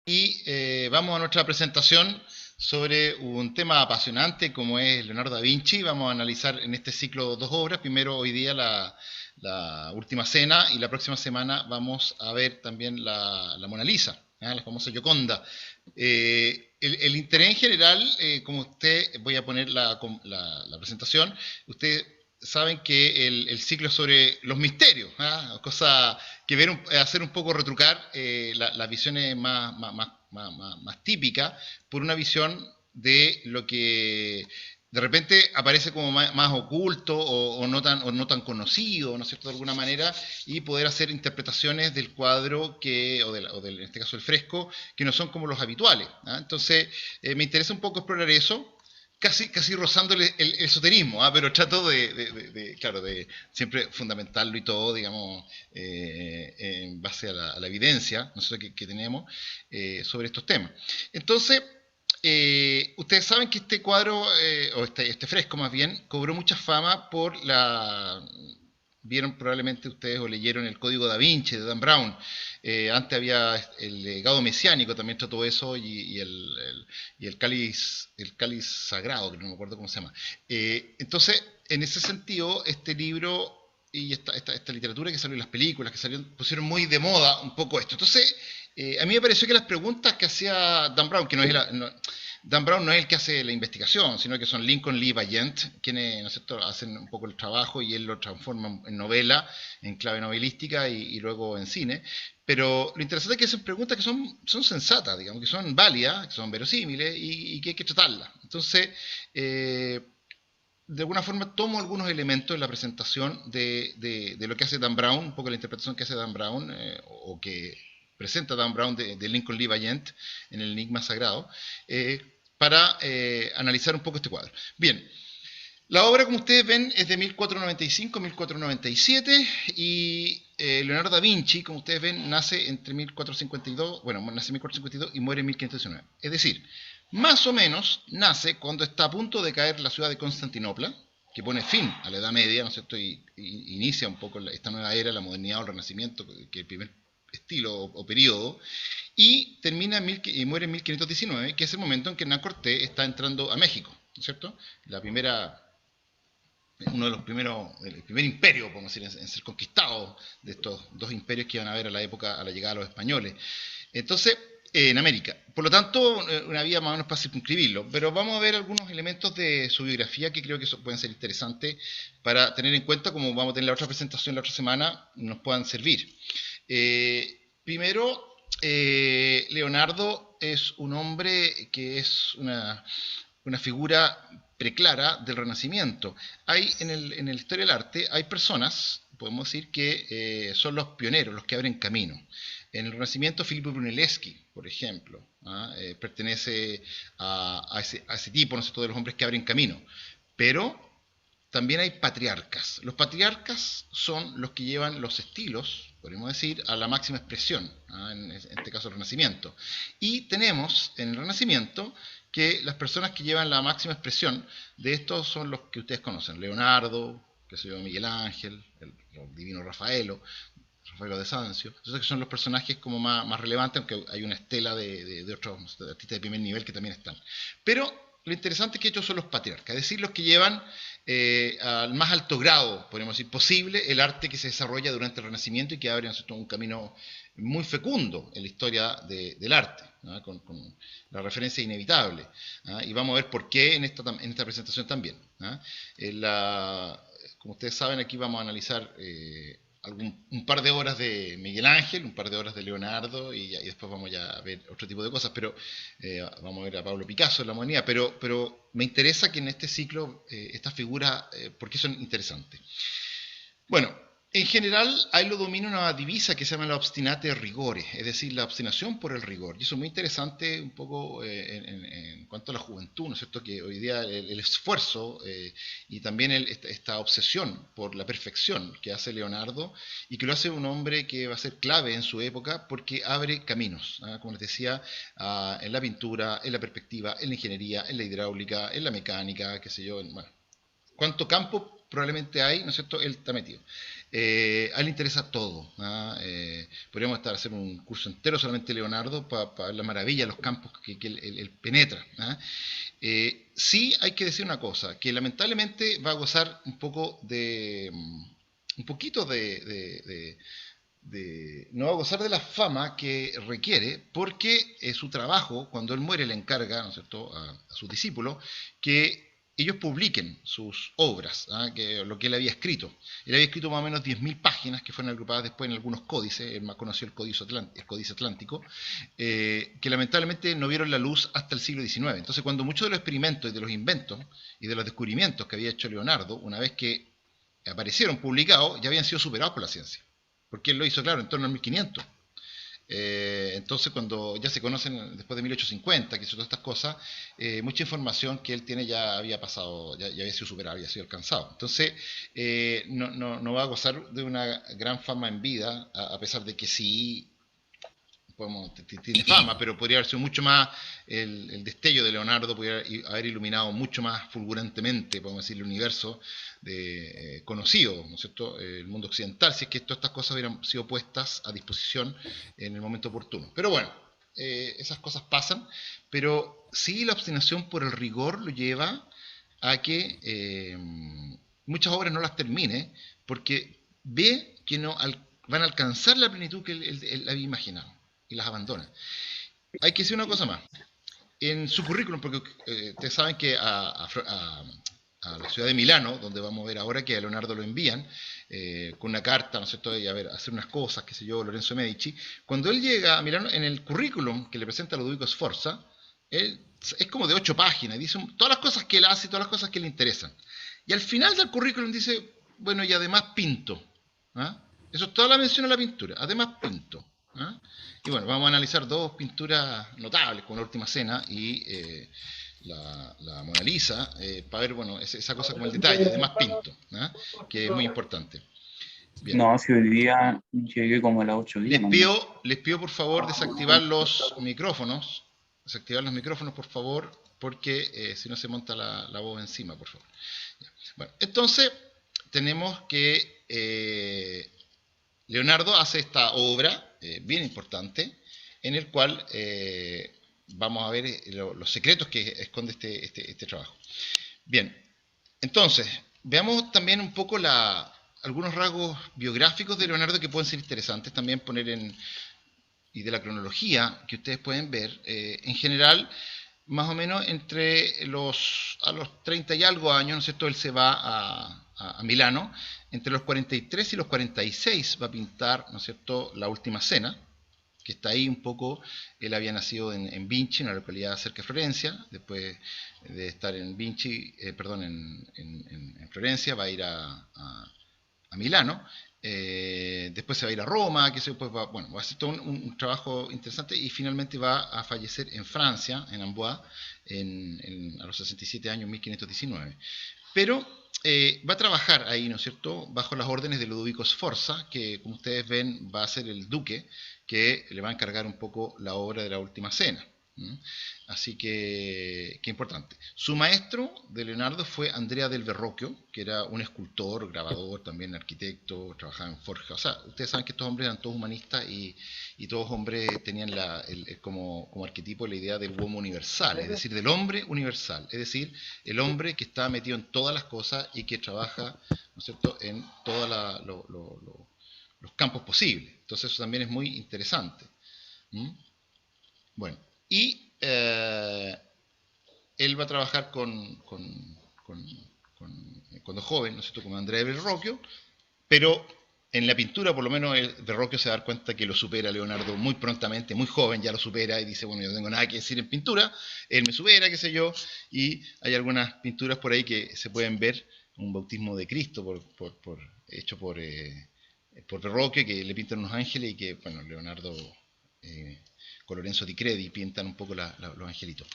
Y vamos a nuestra presentación sobre un tema apasionante como es Leonardo da Vinci. Vamos a analizar en este ciclo dos obras. Primero hoy día la Última Cena y la próxima semana vamos a ver también la Mona Lisa, ¿eh? La famosa Gioconda. El interés en general, como usted, voy a poner la presentación, usted saben que el ciclo es sobre los misterios, ¿eh? Cosa que hacer un poco retrucar las visiones más típicas por una visión de lo que de repente aparece como más oculto o no tan conocido, ¿no es cierto?, de alguna manera, y poder hacer interpretaciones del cuadro en este caso el fresco, que no son como los habituales, ¿ah? Entonces, me interesa un poco explorar eso, casi rozando el esoterismo, ¿ah? Pero trato claro, de siempre fundamentarlo y todo, digamos, en base a la evidencia nosotros que tenemos sobre estos temas. Entonces, ustedes saben que este cuadro, o este fresco más bien, cobró mucha fama por vieron probablemente ustedes o leyeron el Código da Vinci de Dan Brown. Antes había el legado mesiánico, también trató eso, y el cáliz sagrado, que no me acuerdo cómo se llama. Entonces, en ese sentido, este libro y esta literatura que salió en las películas, que salieron, pusieron muy de moda un poco esto. Entonces, a mí me pareció que las preguntas que hacía Dan Brown, que no es Dan Brown no es el que hace la investigación, sino que son Lincoln Lee Valiant, quienes, ¿no es cierto?, hacen un poco el trabajo y él lo transforma en novela, en clave novelística y luego en cine. Pero lo interesante es que hacen preguntas que son sensatas, digamos, que son válidas, que son verosímiles y que hay que tratarlas. Entonces, de alguna forma tomo algunos elementos en la presentación de lo que hace Dan Brown, un poco la interpretación que hace Dan Brown, o que presenta Dan Brown de Lincoln Lee Valiant en el Enigma Sagrado, para analizar un poco este cuadro. Bien, la obra, como ustedes ven, es de 1495-1497 y Leonardo da Vinci, como ustedes ven, nace entre 1452, bueno, nace en 1452 y muere en 1519. Es decir, más o menos nace cuando está a punto de caer la ciudad de Constantinopla, que pone fin a la Edad Media, ¿no es cierto? Y inicia un poco esta nueva era, la modernidad o el Renacimiento, que es el primer estilo o periodo, y y muere en 1519, que es el momento en que Hernán Cortés está entrando a México, ¿no es cierto? La primera uno de los primeros, el primer imperio, podemos decir, en ser conquistado de estos dos imperios que iban a haber a la época, a la llegada de los españoles. Entonces, en América. Por lo tanto, una vía más o menos para circunscribirlo. Pero vamos a ver algunos elementos de su biografía que creo que pueden ser interesantes para tener en cuenta, como vamos a tener la otra presentación la otra semana, nos puedan servir. Primero, Leonardo es un hombre que es una figura preclara del Renacimiento. Hay en la historia del arte, hay personas, podemos decir, que son los pioneros, los que abren camino. En el Renacimiento, Filippo Brunelleschi, por ejemplo, pertenece a ese tipo, no sé, todos los hombres que abren camino. Pero también hay patriarcas. Los patriarcas son los que llevan los estilos, podríamos decir, a la máxima expresión, en este caso el Renacimiento. Y tenemos en el Renacimiento que las personas que llevan la máxima expresión de estos son los que ustedes conocen, Leonardo, que se llama Miguel Ángel, el divino Rafaelo de Sancio. Entonces son los personajes como más relevantes, aunque hay una estela de otros de artistas de primer nivel que también están. Pero lo interesante es que ellos son los patriarcas, es decir, los que llevan al más alto grado, podemos decir, posible, el arte que se desarrolla durante el Renacimiento y que abre, ¿no?, un camino muy fecundo en la historia del arte, ¿no?, con la referencia inevitable. ¿No? Y vamos a ver por qué en esta presentación también. ¿No? Como ustedes saben, aquí vamos a analizar un par de horas de Miguel Ángel, un par de horas de Leonardo y después vamos ya a ver otro tipo de cosas, pero vamos a ver a Pablo Picasso en la modernidad, pero me interesa que en este ciclo estas figuras, ¿por qué son interesantes? Bueno, en general ahí lo domina una divisa que se llama la obstinate rigore, es decir, la obstinación por el rigor. Y eso es muy interesante un poco en cuanto a la juventud, ¿no es cierto? Que hoy día el esfuerzo y también esta obsesión por la perfección que hace Leonardo y que lo hace un hombre que va a ser clave en su época porque abre caminos, ¿ah? Como les decía, en la pintura, en la perspectiva, en la ingeniería, en la hidráulica, en la mecánica, qué sé yo, bueno, cuánto campo probablemente hay, ¿no es cierto? Él está metido. A él le interesa todo. ¿Ah? Podríamos hacer un curso entero solamente de Leonardo para ver la maravilla de los campos que él penetra. ¿Ah? Sí hay que decir una cosa, que lamentablemente va a gozar un poco un poquito no va a gozar de la fama que requiere, porque su trabajo, cuando él muere, le encarga, ¿no es cierto?, a sus discípulos que ellos publiquen sus obras, ¿ah? Que lo que él había escrito. Él había escrito más o menos 10.000 páginas que fueron agrupadas después en algunos códices, el más conocido el Códice Atlántico, que lamentablemente no vieron la luz hasta el siglo XIX. Entonces, cuando muchos de los experimentos y de los inventos y de los descubrimientos que había hecho Leonardo, una vez que aparecieron publicados, ya habían sido superados por la ciencia. Porque él lo hizo, claro, en torno al 1500. Entonces, cuando ya se conocen después de 1850, que hizo todas estas cosas, mucha información que él tiene ya había pasado, ya había sido superada, había sido alcanzado. Entonces, no va a gozar de una gran fama en vida, a pesar de que sí tiene fama, pero podría haber sido mucho más el destello de Leonardo, podría haber iluminado mucho más fulgurantemente, podemos decir, el universo conocido, ¿no es cierto?, el mundo occidental, si es que todas estas cosas hubieran sido puestas a disposición en el momento oportuno. Pero bueno, esas cosas pasan, pero sí la obstinación por el rigor lo lleva a que muchas obras no las termine, porque ve que no van a alcanzar la plenitud que él había imaginado y las abandona. Hay que decir una cosa más. En su currículum, porque ustedes saben que a la ciudad de Milano, donde vamos a ver ahora que a Leonardo lo envían, con una carta, ¿no es cierto?, y a ver, hacer unas cosas, qué sé yo, Lorenzo Medici. Cuando él llega a Milano, en el currículum que le presenta a Ludovico Sforza, él es como de 8 páginas, dice todas las cosas que él hace y todas las cosas que le interesan. Y al final del currículum dice, bueno, y además pinto. ¿Ah? Eso es toda la mención a la pintura, además pinto. ¿Ah? Y bueno, vamos a analizar dos pinturas notables, como la Última Cena y la Mona Lisa, para ver, bueno, esa cosa como el detalle, además pinto, ¿ah? Que es muy importante. Bien. No, si hoy día llegué como a las 8:10 más o menos. Les pido por favor desactivar los micrófonos por favor, porque si no se monta la voz encima, por favor. Bueno, entonces tenemos que Leonardo hace esta obra bien importante, en el cual vamos a ver los secretos que esconde este trabajo. Bien, entonces, veamos también un poco algunos rasgos biográficos de Leonardo que pueden ser interesantes también poner y de la cronología que ustedes pueden ver. En general, más o menos a los 30 y algo años, ¿no es cierto?, él se va a Milano. Entre los 43 y los 46 va a pintar, ¿no es cierto?, La Última Cena, que está ahí un poco. Él había nacido en Vinci, una localidad cerca de Florencia. Después de estar en Vinci, perdón, en Florencia, va a ir a Milano. Después se va a ir a Roma, que después va a hacer todo un trabajo interesante y finalmente va a fallecer en Francia, en Amboise, a los 67 años, 1519. Pero va a trabajar ahí, ¿no es cierto?, bajo las órdenes de Ludovico Sforza, que como ustedes ven va a ser el duque, que le va a encargar un poco la obra de la Última Cena. Así que, qué importante. Su maestro de Leonardo fue Andrea del Verrocchio, que era un escultor, grabador, también arquitecto, trabajaba en forja. O sea, ustedes saben que estos hombres eran todos humanistas y todos hombres tenían como arquetipo la idea del homo universal, es decir, del hombre universal, es decir, el hombre que está metido en todas las cosas y que trabaja, ¿no es cierto?, en todos los campos posibles. Entonces eso también es muy interesante. Bueno, y él va a trabajar cuando joven, ¿no es cierto?, como Andrea Verrocchio, pero en la pintura, por lo menos, Verrocchio se da cuenta que lo supera Leonardo muy prontamente, muy joven, ya lo supera y dice, bueno, yo no tengo nada que decir en pintura, él me supera, qué sé yo, y hay algunas pinturas por ahí que se pueden ver, un bautismo de Cristo hecho por Verrocchio, que le pintan unos ángeles y que, bueno, Leonardo con Lorenzo Di Credi pintan un poco los angelitos.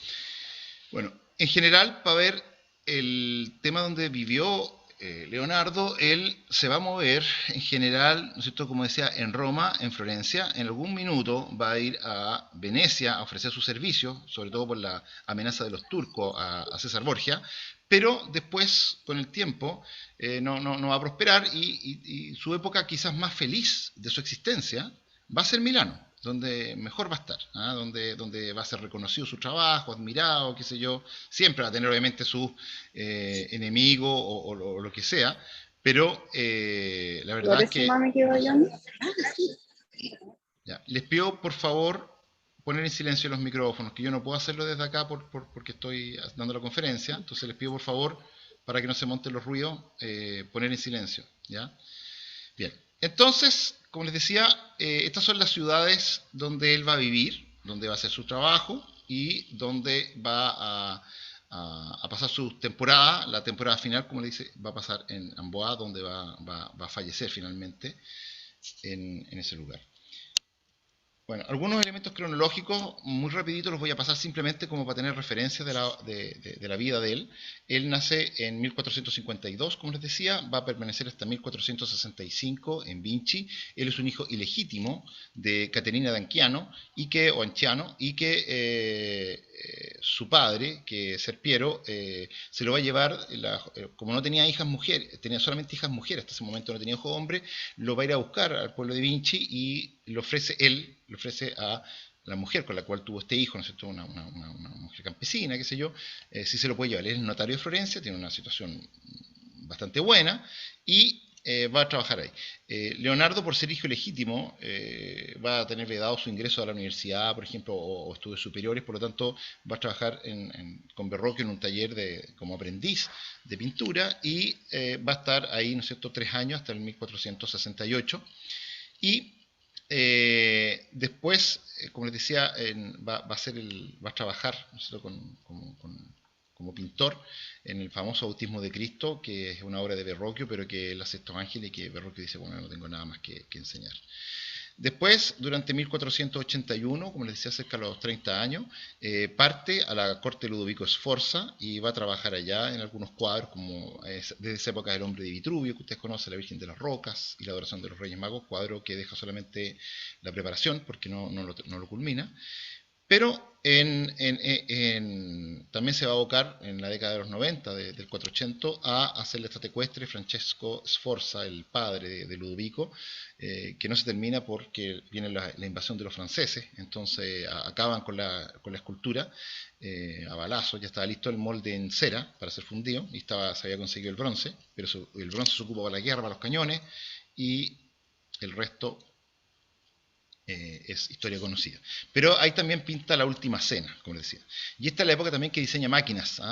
Bueno, en general, para ver el tema donde vivió Leonardo, él se va a mover en general, ¿no es cierto? Como decía, en Roma, en Florencia, en algún minuto va a ir a Venecia a ofrecer sus servicios, sobre todo por la amenaza de los turcos a César Borgia, pero después, con el tiempo, no va a prosperar y su época quizás más feliz de su existencia va a ser Milano, donde mejor va a estar, ¿ah? Donde va a ser reconocido su trabajo, admirado, qué sé yo. Siempre va a tener obviamente sus enemigos o lo que sea, pero la verdad es que... me quedo yo. Ya, les pido por favor poner en silencio los micrófonos, que yo no puedo hacerlo desde acá porque estoy dando la conferencia, entonces les pido por favor, para que no se monten los ruidos, poner en silencio, ¿ya? Bien, entonces, como les decía, estas son las ciudades donde él va a vivir, donde va a hacer su trabajo y donde va a pasar su temporada. La temporada final, como le dice, va a pasar en Amboise, donde va a fallecer finalmente en ese lugar. Bueno, algunos elementos cronológicos, muy rapidito los voy a pasar simplemente como para tener referencias de la vida de él. Él nace en 1452, como les decía, va a permanecer hasta 1465 en Vinci. Él es un hijo ilegítimo de Caterina d'Anciano, o Anciano, y que su padre, que es Serpiero, se lo va a llevar, como no tenía hijas mujeres, tenía solamente hijas mujeres, hasta ese momento no tenía hijo hombre, lo va a ir a buscar al pueblo de Vinci y le ofrece a la mujer con la cual tuvo este hijo, ¿no es cierto? Una mujer campesina, qué sé yo, si se lo puede llevar. Él es notario de Florencia, tiene una situación bastante buena y va a trabajar ahí. Leonardo, por ser hijo legítimo, va a tener vedado su ingreso a la universidad, por ejemplo, o estudios superiores, por lo tanto va a trabajar con Verrocchio en un taller como aprendiz de pintura y va a estar ahí, ¿no es cierto?, 3 años hasta el 1468 y después, como les decía, va a trabajar, ¿no es cierto?, como pintor en el famoso Bautismo de Cristo, que es una obra de Verrocchio, pero que él hace estos ángeles y que Verrocchio dice, bueno, no tengo nada más que enseñar. Después, durante 1481, como les decía, cerca de los 30 años, parte a la corte de Ludovico Sforza y va a trabajar allá en algunos cuadros, como desde esa época del hombre de Vitruvio, que ustedes conocen, la Virgen de las Rocas y la adoración de los Reyes Magos, cuadro que deja solamente la preparación porque no lo culmina. Pero también se va a abocar en la década de los 90, del 480, a hacerle esta ecuestre Francesco Sforza, el padre de Ludovico, que no se termina porque viene la invasión de los franceses, entonces acaban con la escultura a balazos. Ya estaba listo el molde en cera para ser fundido y se había conseguido el bronce, pero el bronce se ocupó para la guerra, para los cañones, y el resto es historia conocida. Pero ahí también pinta La Última Cena, como les decía. Y esta es la época también que diseña máquinas,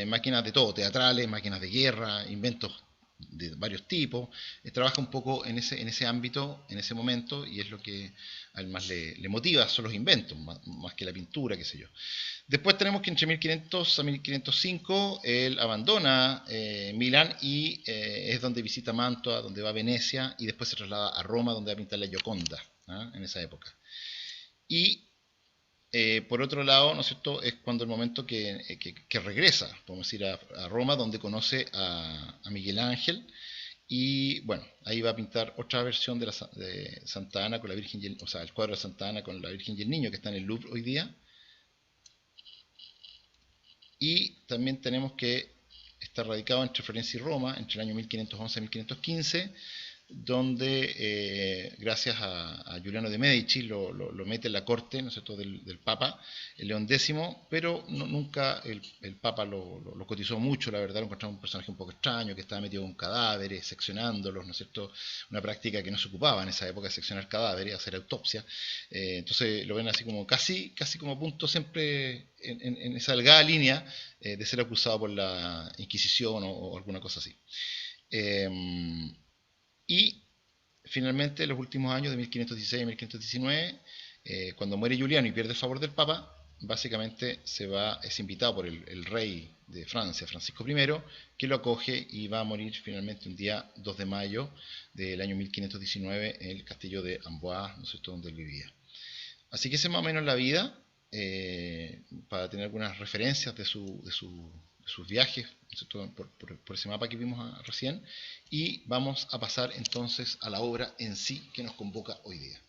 máquinas de todo, teatrales, máquinas de guerra, inventos de varios tipos. Trabaja un poco en ese ámbito, en ese momento, y es lo que además le motiva, son los inventos, más que la pintura, qué sé yo. Después tenemos que entre 1500 a 1505 él abandona Milán y es donde visita Mantua, donde va a Venecia, y después se traslada a Roma, donde va a pintar la Gioconda, en esa época. Y por otro lado, ¿no es cierto?, es cuando el momento que regresa, podemos decir, a Roma, donde conoce a Miguel Ángel, y bueno, ahí va a pintar otra versión de Santa Ana con la Virgen, o sea, el cuadro de Santa Ana con la Virgen y el Niño, que está en el Louvre hoy día. Y también tenemos que está radicado entre Florencia y Roma, entre el año 1511 y 1515, donde gracias a Giuliano de Medici lo mete en la corte, ¿no es cierto?, del Papa, el León X, pero nunca el Papa lo cotizó mucho, la verdad. Lo encontramos un personaje un poco extraño, que estaba metido con cadáveres, seccionándolos, ¿no es cierto?, una práctica que no se ocupaba en esa época, seccionar cadáveres, hacer autopsia. Entonces lo ven así como casi como a punto siempre en esa delgada línea de ser acusado por la Inquisición o alguna cosa así. Y finalmente, los últimos años de 1516 y 1519, cuando muere Juliano y pierde el favor del Papa, básicamente es invitado por el rey de Francia, Francisco I, que lo acoge y va a morir finalmente un día 2 de mayo del año 1519 en el castillo de Amboise, ¿no es cierto?, donde él vivía. Así que esa es más o menos la vida, para tener algunas referencias de su sus viajes, por ese mapa que vimos recién, y vamos a pasar entonces a la obra en sí que nos convoca hoy día.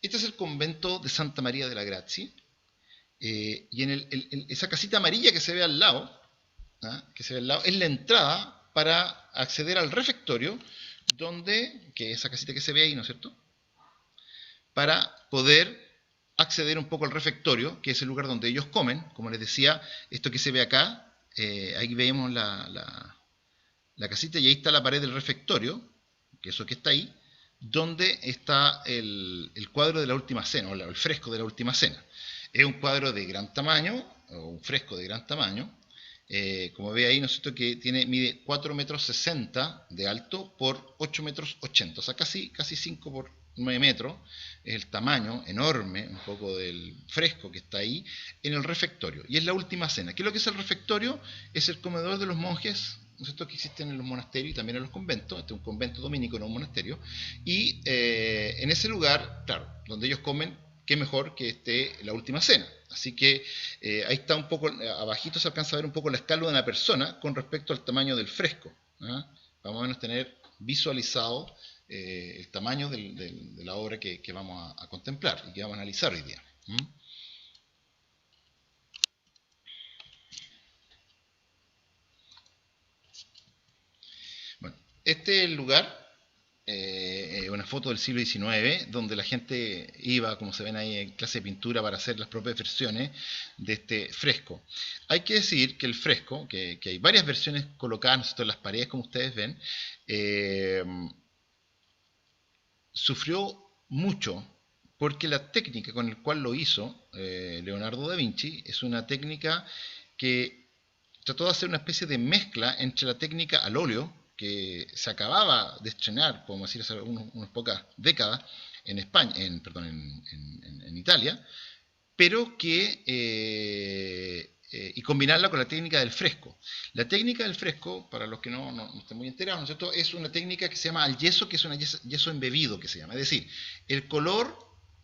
Este es el convento de Santa María de la Grazie, y en esa casita amarilla que se ve al lado, es la entrada para acceder al refectorio, que esa casita que se ve ahí, ¿no es cierto?, para poder acceder un poco al refectorio, que es el lugar donde ellos comen. Como les decía, esto que se ve acá, ahí vemos la casita, y ahí está la pared del refectorio, que eso que está ahí, donde está el cuadro de la Última Cena, o el fresco de la Última Cena. Es un cuadro de gran tamaño, o un fresco de gran tamaño, como ve ahí, ¿no es cierto?, que mide 4,60 metros de alto por 8,80 metros, o sea, casi 5 por 9 metros, es el tamaño enorme, un poco del fresco que está ahí, en el refectorio. Y es la Última Cena. ¿Qué es lo que es el refectorio? Es el comedor de los monjes, ¿no es cierto?, que existen en los monasterios y también en los conventos. Este es un convento dominico, no un monasterio. Y en ese lugar, claro, donde ellos comen, qué mejor que esté la Última Cena. Así que ahí está un poco, abajito se alcanza a ver un poco la escala de una persona con respecto al tamaño del fresco. Vamos a menos tener visualizado el tamaño de la obra que vamos a contemplar y que vamos a analizar hoy día. Bueno, este es el lugar, una foto del siglo XIX, donde la gente iba, como se ven ahí, en clase de pintura para hacer las propias versiones de este fresco. Hay que decir que el fresco, que hay varias versiones colocadas en las paredes, como ustedes ven, sufrió mucho porque la técnica con la cual lo hizo Leonardo da Vinci es una técnica que trató de hacer una especie de mezcla entre la técnica al óleo, que se acababa de estrenar, podemos decir, hace unas pocas décadas en España, en Italia, pero que y combinarla con la técnica del fresco. La técnica del fresco, para los que no estén muy enterados, ¿no es cierto?, es una técnica que se llama al yeso, que es un yeso embebido, que se llama. Es decir, el color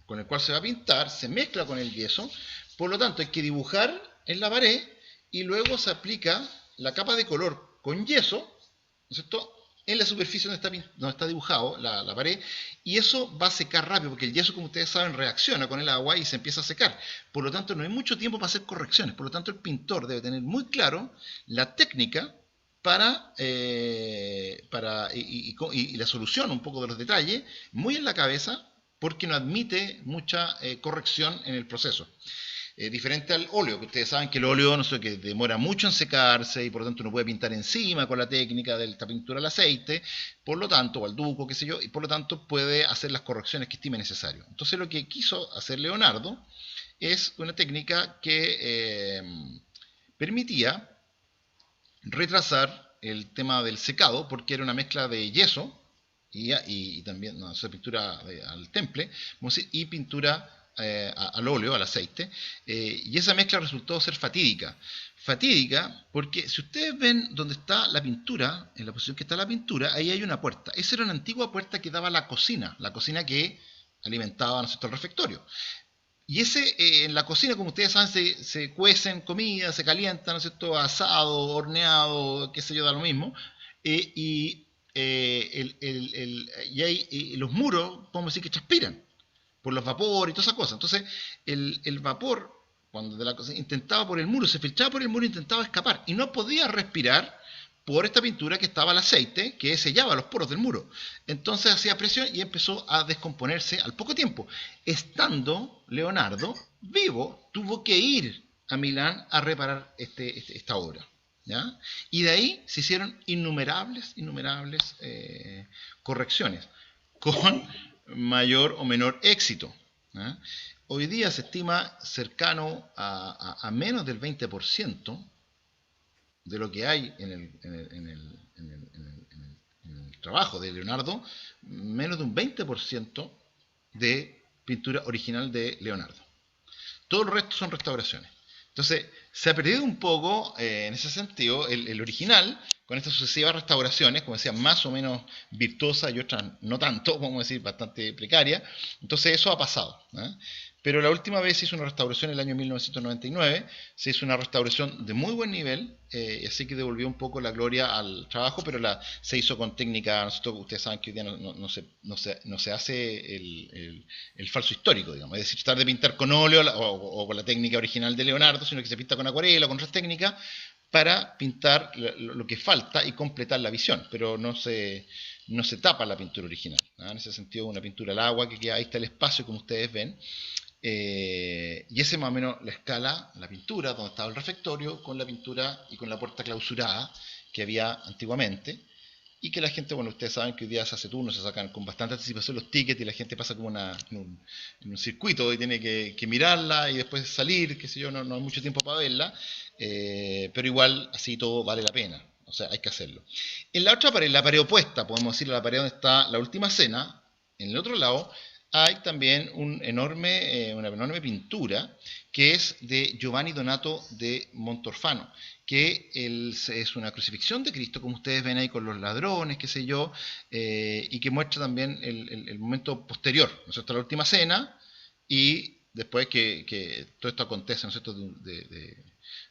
con el cual se va a pintar se mezcla con el yeso, por lo tanto hay que dibujar en la pared y luego se aplica la capa de color con yeso, ¿no es cierto?, en la superficie donde está dibujado la pared, y eso va a secar rápido, porque el yeso, como ustedes saben, reacciona con el agua y se empieza a secar. Por lo tanto, no hay mucho tiempo para hacer correcciones. Por lo tanto, el pintor debe tener muy claro la técnica y la solución un poco de los detalles muy en la cabeza, porque no admite mucha corrección en el proceso. Diferente al óleo, que ustedes saben que el óleo, no sé, que demora mucho en secarse y por lo tanto uno puede pintar encima con la técnica de esta pintura al aceite, por lo tanto, o al duco, qué sé yo, y por lo tanto puede hacer las correcciones que estime necesario. Entonces lo que quiso hacer Leonardo es una técnica que permitía retrasar el tema del secado, porque era una mezcla de yeso y también pintura al temple, y pintura al óleo, al aceite, y esa mezcla resultó ser fatídica. Fatídica porque si ustedes ven donde está la pintura, en la posición que está la pintura, ahí hay una puerta. Esa era una antigua puerta que daba a la cocina que alimentaba, ¿no es cierto?, el refectorio. Y en la cocina, como ustedes saben, se cuecen comidas, se calientan, ¿no es cierto?, asado, horneado, qué sé yo, da lo mismo. Y los muros, podemos decir que transpiran por los vapores y todas esas cosas. Entonces, el vapor, cuando de la cocina intentaba por el muro, se filtraba por el muro e intentaba escapar. Y no podía respirar por esta pintura que estaba al aceite, que sellaba los poros del muro. Entonces hacía presión y empezó a descomponerse al poco tiempo. Estando Leonardo vivo, tuvo que ir a Milán a reparar esta obra. ¿Ya? Y de ahí se hicieron innumerables correcciones, con mayor o menor éxito. ¿Eh? Hoy día se estima cercano a menos del 20% de lo que hay en el trabajo de Leonardo, menos de un 20% de pintura original de Leonardo. Todo el resto son restauraciones. Entonces, se ha perdido un poco, en ese sentido, el original, con estas sucesivas restauraciones, como decía, más o menos virtuosas y otras no tanto, vamos a decir, bastante precarias. Entonces eso ha pasado. Pero la última vez se hizo una restauración en el año 1999, se hizo una restauración de muy buen nivel, así que devolvió un poco la gloria al trabajo, pero se hizo con técnica, ustedes saben que hoy día no se hace el falso histórico, digamos, es decir, tratar de pintar con óleo o con la técnica original de Leonardo, sino que se pinta con acuarela o con otras técnicas para pintar lo que falta y completar la visión, pero no se tapa la pintura original. En ese sentido, una pintura al agua que queda, ahí está el espacio, como ustedes ven, y ese más o menos la escala, la pintura, donde estaba el refectorio, con la pintura y con la puerta clausurada que había antiguamente, y que la gente, bueno, ustedes saben que hoy día se hace turno, se sacan con bastante anticipación los tickets y la gente pasa como en un circuito y tiene que mirarla y después salir, qué sé yo, no hay mucho tiempo para verla, pero igual así todo vale la pena, o sea, hay que hacerlo. En la otra pared, la pared opuesta, podemos decir, la pared donde está la última cena, en el otro lado hay también una enorme pintura que es de Giovanni Donato de Montorfano, que es una crucifixión de Cristo, como ustedes ven ahí con los ladrones, qué sé yo, y que muestra también el momento posterior, ¿no es cierto?, la última cena, y después que todo esto acontece, ¿no es cierto?,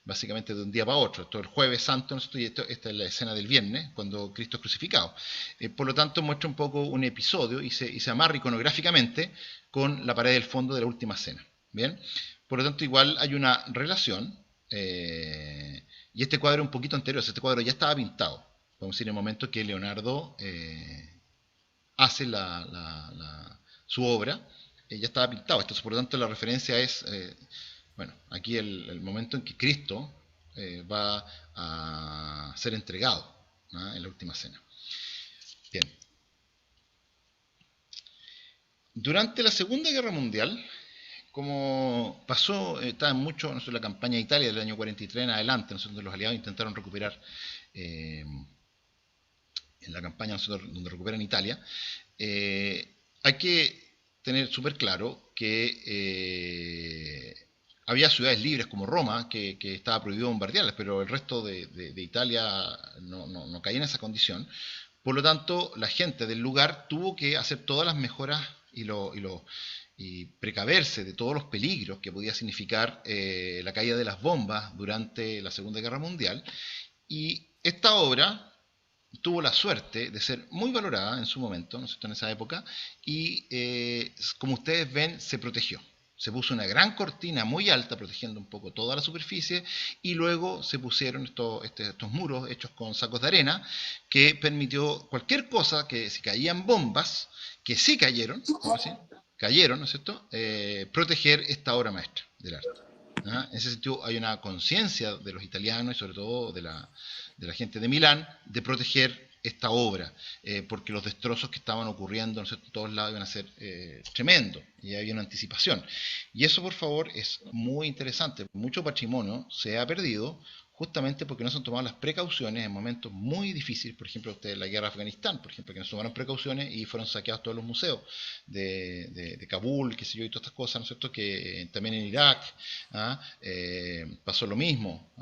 básicamente de un día para otro. Esto es el jueves santo, ¿no es cierto?, y esta es la escena del viernes, cuando Cristo es crucificado. Por lo tanto, muestra un poco un episodio y se amarra iconográficamente con la pared del fondo de la última cena. ¿Bien? Por lo tanto, igual hay una relación. Y este cuadro es un poquito anterior, este cuadro ya estaba pintado. Vamos a decir, en el momento que Leonardo hace su obra, ya estaba pintado. Entonces, por lo tanto, la referencia es, bueno, aquí el momento en que Cristo va a ser entregado, ¿no?, en la última cena. Bien. Durante la Segunda Guerra Mundial, como pasó, estaba mucho, no sé, la campaña de Italia del año 43 en adelante, ¿no?, donde los aliados intentaron recuperar, en la campaña, ¿no?, donde recuperan Italia, hay que tener súper claro que había ciudades libres como Roma, que estaba prohibido bombardearlas, pero el resto de Italia no caía en esa condición. Por lo tanto, la gente del lugar tuvo que hacer todas las mejoras y precaverse de todos los peligros que podía significar la caída de las bombas durante la Segunda Guerra Mundial. Y esta obra tuvo la suerte de ser muy valorada en su momento, ¿no es cierto?, en esa época, y como ustedes ven, se protegió. Se puso una gran cortina muy alta protegiendo un poco toda la superficie y luego se pusieron estos muros hechos con sacos de arena que permitió cualquier cosa, que si caían bombas, que sí cayeron, cayeron, ¿no es cierto?, proteger esta obra maestra del arte. En ese sentido hay una conciencia de los italianos y sobre todo de la gente de Milán de proteger esta obra, porque los destrozos que estaban ocurriendo, ¿no es cierto?, en todos lados iban a ser tremendos y había una anticipación. Y eso, por favor, es muy interesante. Mucho patrimonio se ha perdido justamente porque no se han tomado las precauciones en momentos muy difíciles. Por ejemplo, la guerra de Afganistán, por ejemplo, que no se tomaron precauciones y fueron saqueados todos los museos de Kabul, qué sé yo, y todas estas cosas, ¿no es cierto?, que también en Irak pasó lo mismo,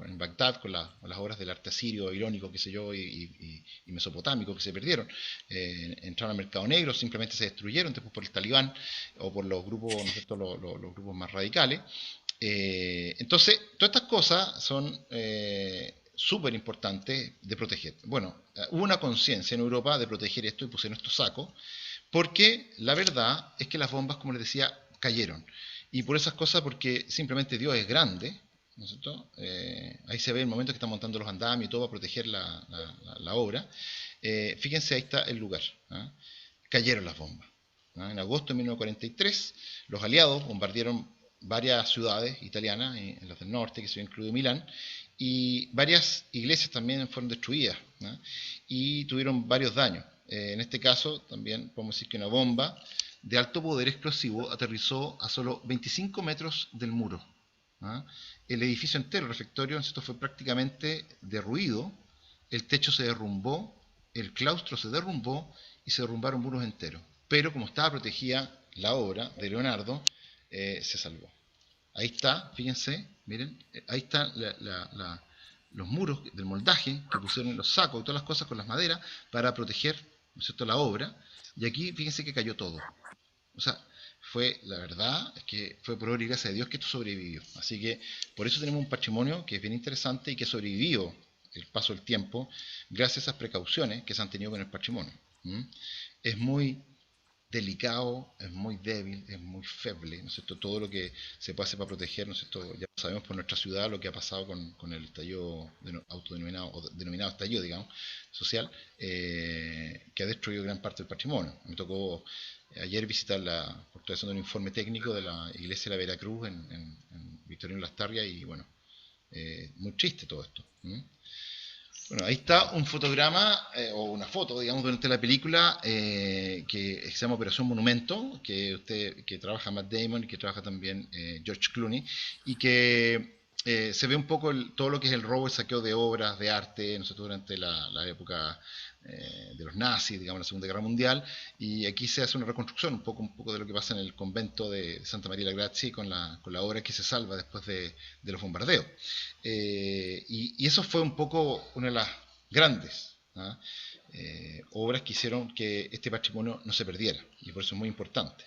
en Bagdad, con las obras del arte asirio, irónico, qué sé yo, y mesopotámico que se perdieron. Entraron al mercado negro, simplemente se destruyeron después por el talibán o por los grupos, ¿no es cierto?, los grupos más radicales. Entonces, todas estas cosas son súper importantes de proteger. Bueno, hubo una conciencia en Europa de proteger esto y pusieron estos sacos, porque la verdad es que las bombas, como les decía, cayeron. Y por esas cosas, porque simplemente Dios es grande, ¿no es cierto? Ahí se ve el momento que están montando los andamios y todo para proteger la obra. Fíjense, ahí está el lugar. Cayeron las bombas. En agosto de 1943, los aliados bombardearon varias ciudades italianas, en las del norte, que se incluye Milán, y varias iglesias también fueron destruidas, ¿no?, y tuvieron varios daños. En este caso, también podemos decir que una bomba de alto poder explosivo aterrizó a solo 25 metros del muro. El edificio entero, el refectorio, esto fue prácticamente derruido, el techo se derrumbó, el claustro se derrumbó y se derrumbaron muros enteros. Pero como estaba protegida la obra de Leonardo, se salvó. Ahí está, fíjense, miren, ahí está los muros del moldaje, que pusieron los sacos y todas las cosas con las maderas para proteger, ¿no es cierto?, la obra. Y aquí fíjense que cayó todo. O sea, la verdad es que fue por obra y gracia de Dios que esto sobrevivió. Así que por eso tenemos un patrimonio que es bien interesante y que sobrevivió el paso del tiempo gracias a esas precauciones que se han tenido con el patrimonio. Es muy delicado, es muy débil, es muy feble, ¿no es cierto? Todo lo que se puede hacer para proteger, ¿no es cierto? Ya sabemos por nuestra ciudad lo que ha pasado con el estallido autodenominado, o denominado estallido, digamos, social, que ha destruido gran parte del patrimonio. Me tocó ayer visitar por estoy haciendo un informe técnico de la iglesia de la Veracruz en Victorino Lastarria y bueno, muy triste todo esto. Bueno, ahí está un fotograma, o una foto, digamos, durante la película, que se llama Operación Monumento, que trabaja Matt Damon y que trabaja también George Clooney, y que se ve un poco todo lo que es el robo y saqueo de obras de arte, ¿no sé, durante la época de los nazis, digamos, la Segunda Guerra Mundial, y aquí se hace una reconstrucción un poco de lo que pasa en el convento de Santa María la Grazie con la obra que se salva después de los bombardeos. Y eso fue un poco una de las grandes obras que hicieron que este patrimonio no se perdiera, y por eso es muy importante.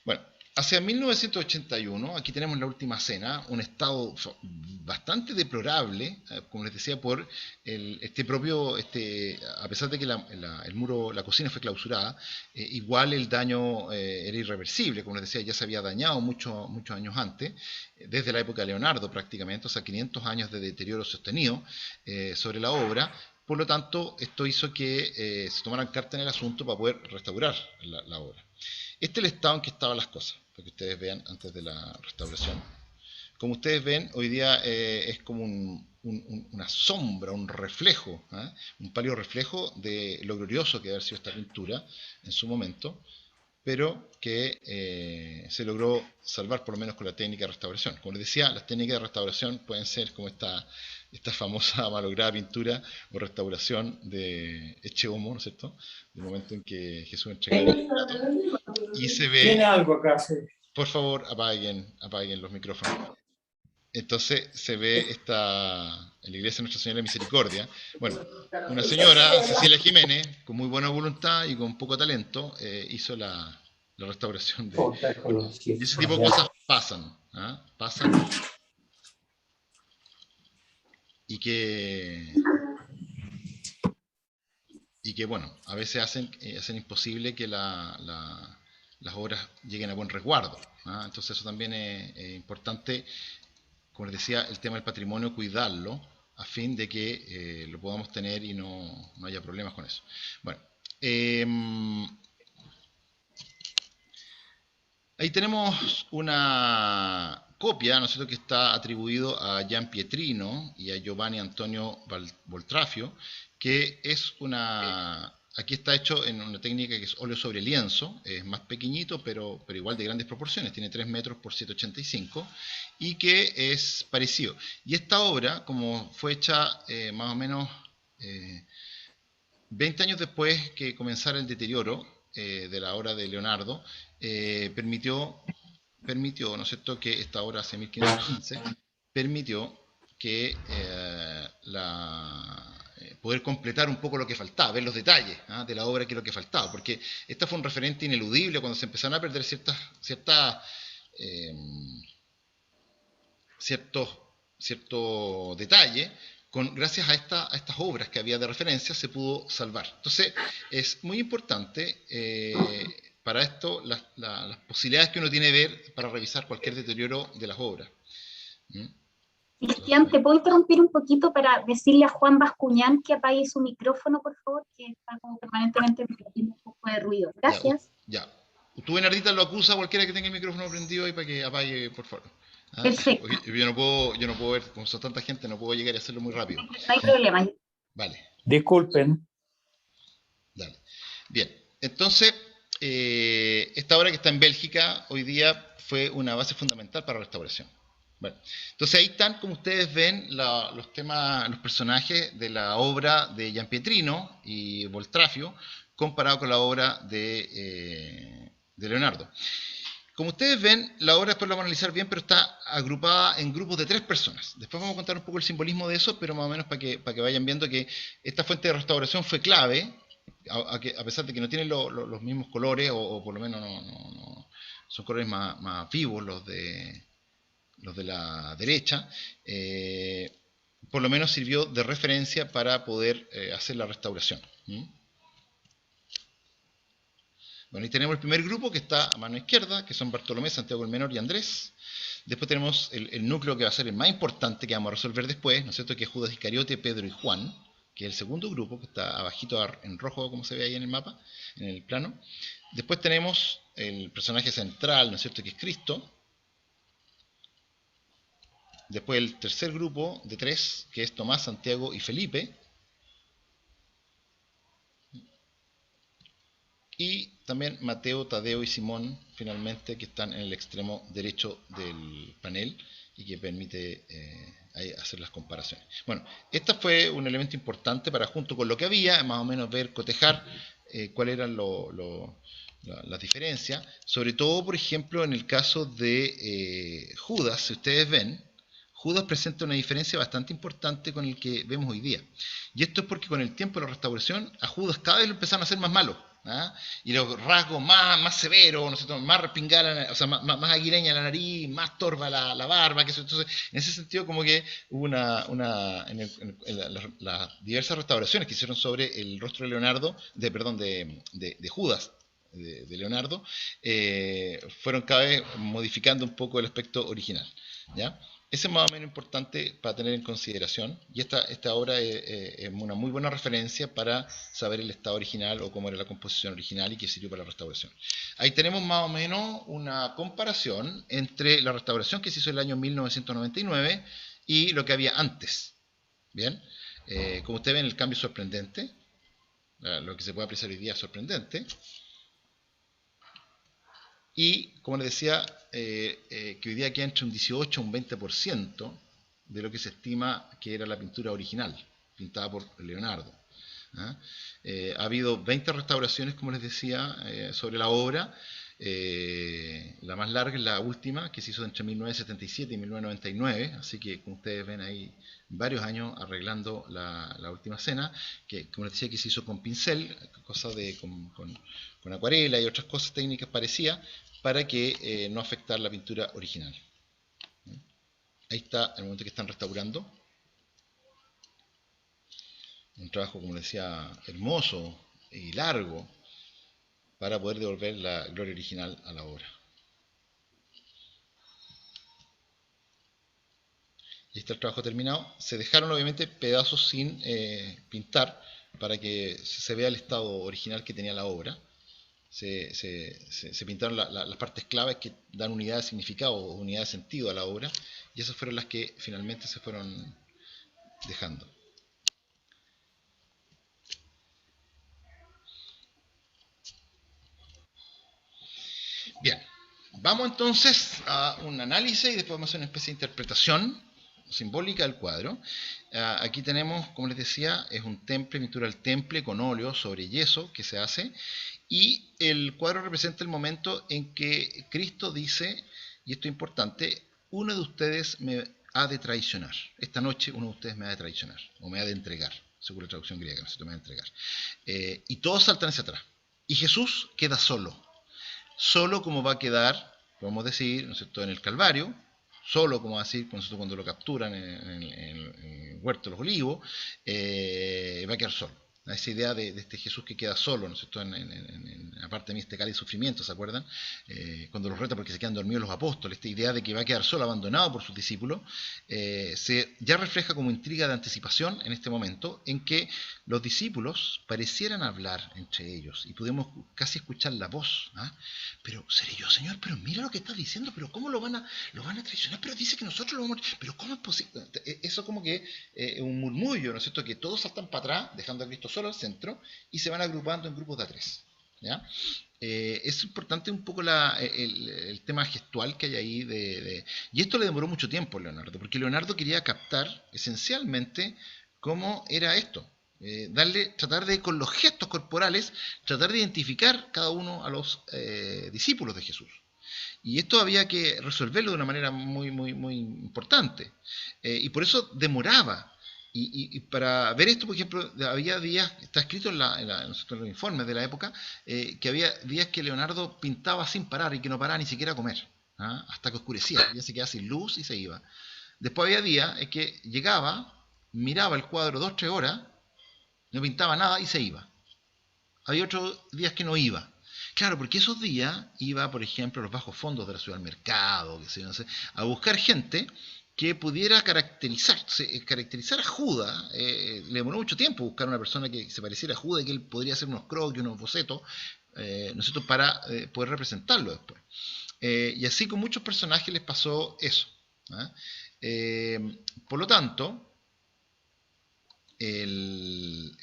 Bueno, hacia 1981, aquí tenemos la última cena, un estado bastante deplorable, como les decía, por a pesar de que el muro, la cocina fue clausurada, igual el daño era irreversible, como les decía, ya se había dañado muchos años antes, desde la época de Leonardo prácticamente, o sea, 500 años de deterioro sostenido sobre la obra. Por lo tanto, esto hizo que se tomaran cartas en el asunto para poder restaurar la obra. Este es el estado en que estaban las cosas, para que ustedes vean antes de la restauración. Como ustedes ven, hoy día es como una sombra, un reflejo, un pálido reflejo de lo glorioso que debe haber sido esta pintura en su momento, pero que se logró salvar por lo menos con la técnica de restauración. Como les decía, las técnicas de restauración pueden ser como esta famosa malograda pintura o restauración de Ecce Homo, ¿no es cierto? Del momento en que Jesús entregaba el plato y se ve... Tiene algo acá, sí. Por favor, apaguen los micrófonos. Entonces se ve en la iglesia de Nuestra Señora de Misericordia. Bueno, una señora, Cecilia Jiménez, con muy buena voluntad y con poco talento, hizo la restauración de... Bueno, y ese tipo de cosas pasan, pasan, y que bueno, a veces hacen imposible que las obras lleguen a buen resguardo. Entonces eso también es importante, como les decía, el tema del patrimonio, cuidarlo a fin de que lo podamos tener y no haya problemas con eso. Bueno, ahí tenemos una copia, ¿no es cierto?, que está atribuido a Gian Pietrino y a Giovanni Antonio Boltrafio, que es aquí está hecho en una técnica que es óleo sobre lienzo, es más pequeñito, pero igual de grandes proporciones, tiene 3 metros por 7,85, y que es parecido. Y esta obra, como fue hecha más o menos 20 años después que comenzara el deterioro de la obra de Leonardo, permitió, ¿no es cierto?, que esta obra hace 1515 permitió que poder completar un poco lo que faltaba, ver los detalles de la obra, que es lo que faltaba, porque esta fue un referente ineludible cuando se empezaron a perder ciertos detalles. Gracias a estas obras que había de referencia se pudo salvar. Entonces es muy importante para esto las posibilidades que uno tiene de ver para revisar cualquier deterioro de las obras. Cristian, ¿te puedo interrumpir un poquito para decirle a Juan Bascuñán que apague su micrófono, por favor? Que está como permanentemente haciendo un poco de ruido. Gracias. Ya. Tú, Bernardita, lo acusa a cualquiera que tenga el micrófono prendido ahí para que apague, por favor. Perfecto. Yo no puedo ver, como son tanta gente, no puedo llegar y hacerlo muy rápido. No hay problema. Vale. Disculpen. Dale. Bien, entonces, esta obra que está en Bélgica hoy día fue una base fundamental para la restauración. Bueno, entonces ahí están, como ustedes ven, los personajes de la obra de Gian Pietrino y Boltrafio comparado con la obra de Leonardo. Como ustedes ven, la obra después la vamos a analizar bien, pero está agrupada en grupos de 3 personas. Después vamos a contar un poco el simbolismo de eso, pero más o menos para que vayan viendo que esta fuente de restauración fue clave, a pesar de que no tiene los mismos colores, o por lo menos no son colores más vivos los de la derecha, por lo menos sirvió de referencia para poder hacer la restauración. Bueno, y tenemos el primer grupo que está a mano izquierda, que son Bartolomé, Santiago el Menor y Andrés. Después tenemos el núcleo que va a ser el más importante que vamos a resolver después, ¿no es cierto? Que es Judas Iscariote, Pedro y Juan, que es el segundo grupo, que está abajito en rojo, como se ve ahí en el mapa, en el plano. Después tenemos el personaje central, ¿no es cierto? Que es Cristo. Después el tercer grupo de 3, que es Tomás, Santiago y Felipe. Y también Mateo, Tadeo y Simón, finalmente, que están en el extremo derecho del panel y que permite ahí hacer las comparaciones. Bueno, este fue un elemento importante para, junto con lo que había, más o menos ver, cotejar cuáles eran las diferencias. Sobre todo, por ejemplo, en el caso de Judas, si ustedes ven, Judas presenta una diferencia bastante importante con el que vemos hoy día. Y esto es porque con el tiempo de la restauración, a Judas cada vez lo empezaron a hacer más malo. Y los rasgos más severos, ¿no sé, más respingada, o sea, más aguileña la nariz, más torva la barba, que eso. Entonces, en ese sentido, como que hubo las diversas restauraciones que hicieron sobre el rostro de Leonardo, de Judas, de Leonardo, fueron cada vez modificando un poco el aspecto original, ¿ya? Ese es más o menos importante para tener en consideración, y esta obra es una muy buena referencia para saber el estado original o cómo era la composición original y qué sirvió para la restauración. Ahí tenemos más o menos una comparación entre la restauración que se hizo en el año 1999 y lo que había antes. Bien, como ustedes ven, el cambio es sorprendente, lo que se puede apreciar hoy día es sorprendente. Y, como les decía, que hoy día queda entre un 18 y un 20% de lo que se estima que era la pintura original, pintada por Leonardo. Ha habido 20 restauraciones, como les decía, sobre la obra. La más larga es la última, que se hizo entre 1977 y 1999, así que, como ustedes ven ahí, varios años arreglando la última cena, que, como les decía, que se hizo con pincel, cosas con acuarela y otras cosas técnicas parecidas, para que no afectar la pintura original. Ahí está el momento que están restaurando. Un trabajo, como les decía, hermoso y largo para poder devolver la gloria original a la obra. Y está el trabajo terminado. Se dejaron obviamente pedazos sin pintar para que se vea el estado original que tenía la obra. Se pintaron las partes claves que dan unidad de significado o unidad de sentido a la obra, y esas fueron las que finalmente se fueron dejando. Bien, vamos entonces a un análisis y después vamos a hacer una especie de interpretación simbólica del cuadro. Aquí tenemos, como les decía, es un temple, pintura al temple con óleo sobre yeso que se hace, y el cuadro representa el momento en que Cristo dice, y esto es importante, uno de ustedes me ha de traicionar. Esta noche uno de ustedes me ha de traicionar, o me ha de entregar, según la traducción griega, no sé, me ha de entregar. Y todos saltan hacia atrás. Y Jesús queda solo. Solo como va a quedar, podemos decir, ¿no es cierto?, en el Calvario, solo como va a decir cuando lo capturan en el huerto de los olivos, va a quedar solo. Esa idea de este Jesús que queda solo, ¿no es cierto?, en la parte mística y sufrimiento, ¿se acuerdan? Cuando los reta porque se quedan dormidos los apóstoles, esta idea de que va a quedar solo, abandonado por sus discípulos, se ya refleja como intriga de anticipación en este momento, en que los discípulos parecieran hablar entre ellos, y pudimos casi escuchar la voz, pero seré yo, Señor, pero mira lo que está diciendo, pero cómo lo van a traicionar, pero dice que nosotros lo vamos a... pero cómo es posible, eso como que un murmullo, ¿no es cierto?, que todos saltan para atrás, dejando a Cristo solo al centro, y se van agrupando en grupos de a 3, ¿ya? Es importante un poco el tema gestual que hay ahí, y esto le demoró mucho tiempo a Leonardo, porque Leonardo quería captar esencialmente cómo era esto, tratar de, con los gestos corporales, tratar de identificar cada uno a los discípulos de Jesús. Y esto había que resolverlo de una manera muy importante. Y por eso demoraba. Y para ver esto, por ejemplo, había días, está escrito en los informes de la época, que había días que Leonardo pintaba sin parar y que no paraba ni siquiera a comer, ¿ah? Hasta que oscurecía, ya se quedaba sin luz y se iba. Después había días en que llegaba, miraba el cuadro 2 o 3 horas, no pintaba nada y se iba. Había otros días que no iba. Claro, porque esos días iba, por ejemplo, a los bajos fondos de la ciudad del mercado, que sé, no sé, a buscar gente que pudiera caracterizar a Judas. Le demoró mucho tiempo buscar una persona que se pareciera a Judas y que él podría hacer unos croquis, unos bocetos, ¿no es cierto?, para poder representarlo después. Y así con muchos personajes les pasó eso. ¿Ah? Por lo tanto, en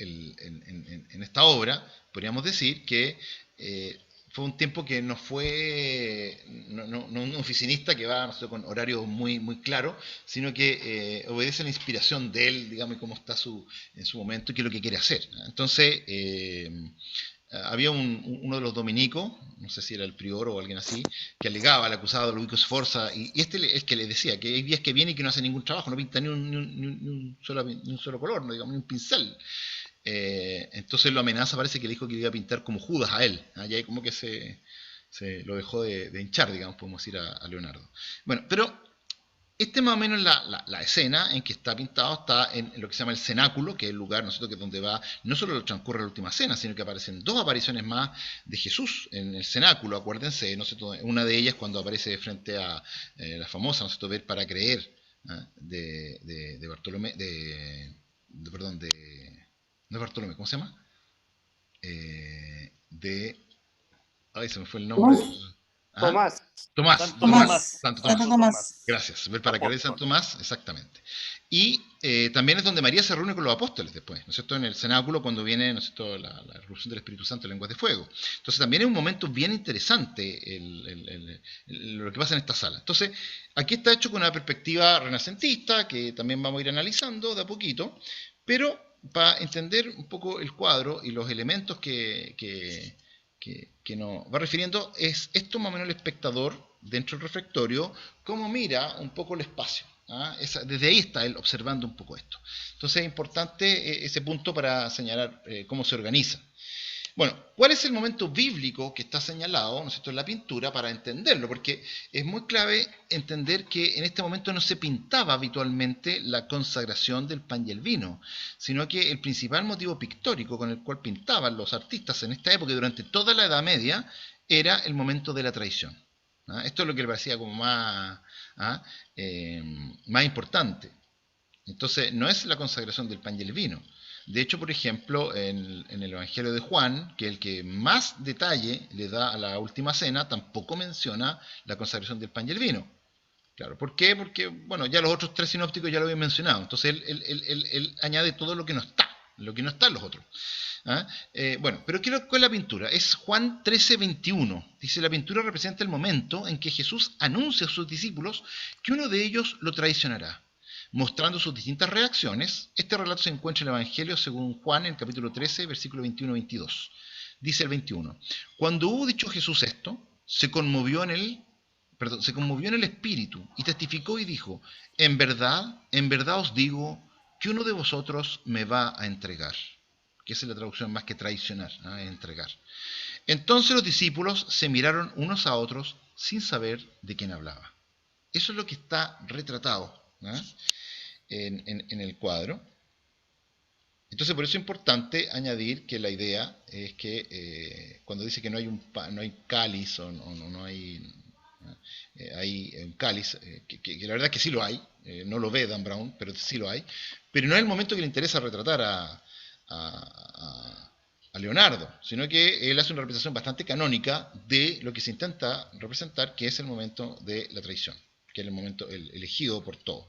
esta obra podríamos decir que fue un tiempo que no fue no un oficinista que va, no sé, con horarios muy claros, sino que obedece a la inspiración de él, digamos, y cómo está en su momento y qué es lo que quiere hacer. Entonces, había uno de los dominicos, no sé si era el prior o alguien así, que alegaba al acusado Ludovico Sforza, y este es que le decía que hay días que viene y que no hace ningún trabajo, no pinta ni un solo color, no, digamos, ni un pincel. Entonces lo amenaza, parece que le dijo que iba a pintar como Judas a él. Allá como que se lo dejó de hinchar, digamos, podemos decir, a Leonardo. Bueno, pero este más o menos la escena en que está pintado, está en lo que se llama el cenáculo, que es el lugar, ¿no es cierto?, que es donde va, no solo transcurre la última cena, sino que aparecen 2 apariciones más de Jesús en el cenáculo, acuérdense, ¿no es cierto?, una de ellas cuando aparece frente a la famosa, ¿no es cierto?, ver para creer, ¿eh?, de Bartolomé, perdón, no es Bartolomé, ¿cómo se llama? De, ay, se me fue el nombre. ¿Ah? Tomás. Tomás, Santo Tomás, Tomás. Santo Tomás. Santo Tomás. Gracias, ver para creer de Santo Apóstol. Tomás, exactamente. Y también es donde María se reúne con los apóstoles después, ¿no es cierto?, en el cenáculo cuando viene, ¿no es cierto?, la erupción del Espíritu Santo en lenguas de fuego. Entonces también es un momento bien interesante lo que pasa en esta sala. Entonces, aquí está hecho con una perspectiva renacentista, que también vamos a ir analizando de a poquito, pero para entender un poco el cuadro y los elementos que nos va refiriendo, es esto más o menos el espectador dentro del refectorio, cómo mira un poco el espacio. ¿Ah? Desde ahí está él observando un poco esto. Entonces es importante ese punto para señalar cómo se organiza. Bueno, ¿cuál es el momento bíblico que está señalado, ¿no es cierto?, en la pintura para entenderlo? Porque es muy clave entender que en este momento no se pintaba habitualmente la consagración del pan y el vino, sino que el principal motivo pictórico con el cual pintaban los artistas en esta época y durante toda la Edad Media era el momento de la traición. ¿Ah? Esto es lo que le parecía como más importante. Entonces, no es la consagración del pan y el vino. De hecho, por ejemplo, en el Evangelio de Juan, que es el que más detalle le da a la última cena, tampoco menciona la consagración del pan y el vino. Claro, ¿por qué? Porque, bueno, ya los otros 3 sinópticos ya lo habían mencionado. Entonces, él añade todo lo que no está en los otros. ¿Ah? Bueno, pero ¿cuál es la pintura? Es Juan 13:21. Dice, la pintura representa el momento en que Jesús anuncia a sus discípulos que uno de ellos lo traicionará. Mostrando sus distintas reacciones, este relato se encuentra en el Evangelio según Juan, en el capítulo 13, versículo 21-22. Dice el 21. Cuando hubo dicho Jesús esto, se conmovió en el espíritu y testificó y dijo, en verdad os digo que uno de vosotros me va a entregar. Que esa es la traducción más que traicionar, ¿no? Entregar. Entonces los discípulos se miraron unos a otros sin saber de quién hablaba. Eso es lo que está retratado, ¿no?, en el cuadro. Entonces por eso es importante añadir que la idea es que cuando dice que no hay cáliz o no hay, hay un cáliz, que la verdad es que sí lo hay, no lo ve Dan Brown, pero sí lo hay, pero no es el momento que le interesa retratar a Leonardo, sino que él hace una representación bastante canónica de lo que se intenta representar, que es el momento de la traición, que es el momento elegido por todos.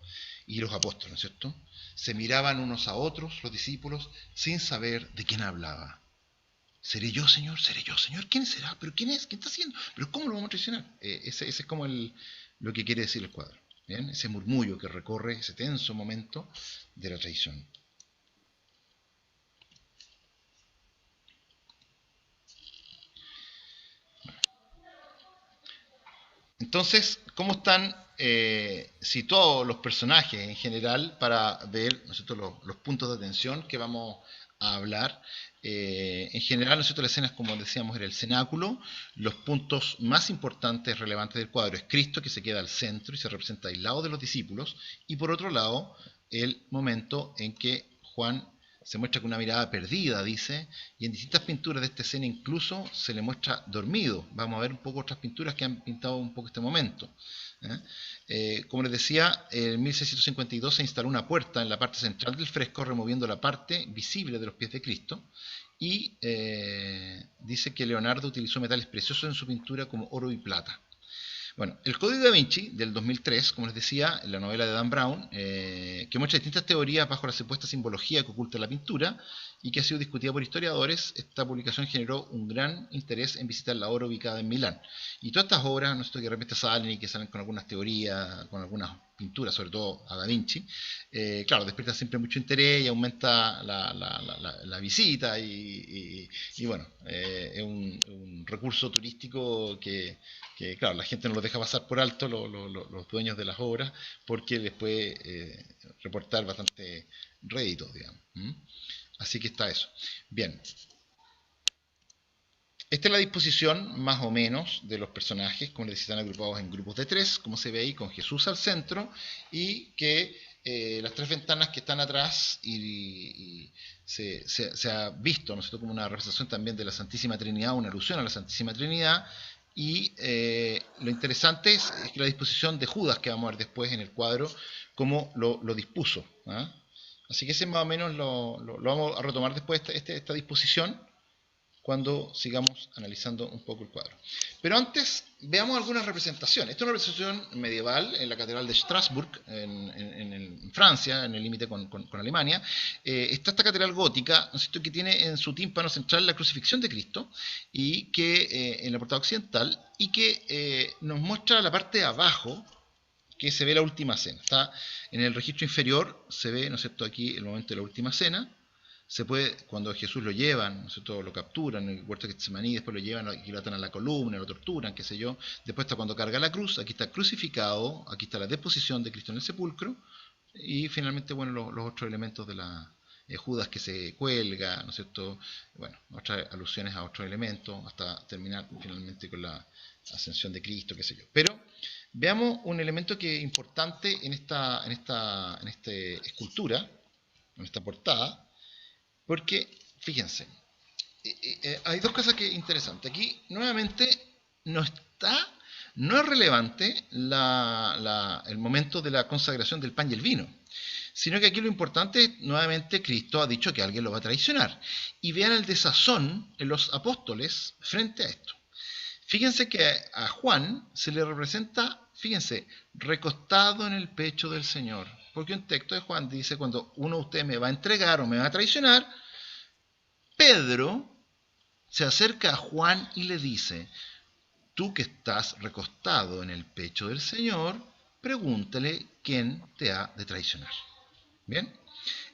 Y los apóstoles, ¿no es cierto?, se miraban unos a otros, los discípulos, sin saber de quién hablaba. ¿Seré yo, Señor? ¿Seré yo, Señor? ¿Quién será? ¿Pero quién es? ¿Quién está haciendo? ¿Pero cómo lo vamos a traicionar? Ese es como lo que quiere decir el cuadro. ¿Bien? Ese murmullo que recorre ese tenso momento de la traición. Entonces, ¿cómo están situados los personajes en general para ver, ¿no es cierto?, los puntos de atención que vamos a hablar? En general, ¿no es cierto?, la escena, como decíamos, era el cenáculo. Los puntos más importantes, relevantes del cuadro es Cristo, que se queda al centro y se representa aislado de los discípulos, y por otro lado, el momento en que Juan se muestra con una mirada perdida, dice, y en distintas pinturas de esta escena incluso se le muestra dormido. Vamos a ver un poco otras pinturas que han pintado un poco este momento. Como les decía, en 1652 se instaló una puerta en la parte central del fresco, removiendo la parte visible de los pies de Cristo, y dice que Leonardo utilizó metales preciosos en su pintura como oro y plata. Bueno, el Código da Vinci del 2003, como les decía, en la novela de Dan Brown, que muestra distintas teorías bajo la supuesta simbología que oculta la pintura y que ha sido discutida por historiadores. Esta publicación generó un gran interés en visitar la obra ubicada en Milán. Y todas estas obras, ¿no es cierto?, que de repente salen y que salen con algunas teorías, con algunas pinturas, sobre todo a Da Vinci, claro, despierta siempre mucho interés y aumenta la visita y bueno, es un recurso turístico que, claro, la gente no lo deja pasar por alto, los dueños de las obras, porque les puede reportar bastante réditos, digamos. Así que está eso. Bien. Esta es la disposición, más o menos, de los personajes, como les decía, están agrupados en grupos de 3, como se ve ahí, con Jesús al centro, y que las 3 ventanas que están atrás y se ha visto, ¿no es cierto?, como una representación también de la Santísima Trinidad, una alusión a la Santísima Trinidad. Y lo interesante es que la disposición de Judas, que vamos a ver después en el cuadro, cómo lo dispuso. Así que ese más o menos lo vamos a retomar después, esta disposición, cuando sigamos analizando un poco el cuadro. Pero antes, veamos algunas representaciones. Esta es una representación medieval en la Catedral de Strasbourg, en Francia, en el límite con Alemania. Está esta catedral gótica, ¿no es cierto?, que tiene en su tímpano central la crucifixión de Cristo, y que en la portada occidental, y que nos muestra la parte de abajo, que se ve la última cena. Está en el registro inferior, se ve, ¿no es cierto?, aquí el momento de la última cena. Se puede, cuando Jesús lo llevan, ¿no es cierto?, lo capturan en el huerto de Getsemaní, después lo llevan, aquí lo atan a la columna, lo torturan, qué sé yo. Después está cuando carga la cruz, aquí está crucificado, aquí está la deposición de Cristo en el sepulcro, y finalmente, bueno, los otros elementos de la Judas que se cuelga, ¿no es cierto?, bueno, otras alusiones a otros elementos, hasta terminar finalmente con la ascensión de Cristo, qué sé yo. Pero veamos un elemento que es importante en esta escultura, en esta portada, porque, fíjense, hay dos cosas que interesantes. Aquí, nuevamente, no es relevante el momento de la consagración del pan y el vino, sino que aquí lo importante es, nuevamente, Cristo ha dicho que alguien lo va a traicionar. Y vean el desazón en los apóstoles frente a esto. Fíjense que a Juan se le representa, fíjense, recostado en el pecho del Señor. Porque un texto de Juan dice, cuando uno de ustedes me va a entregar o me va a traicionar, Pedro se acerca a Juan y le dice, tú que estás recostado en el pecho del Señor, pregúntale quién te ha de traicionar. ¿Bien?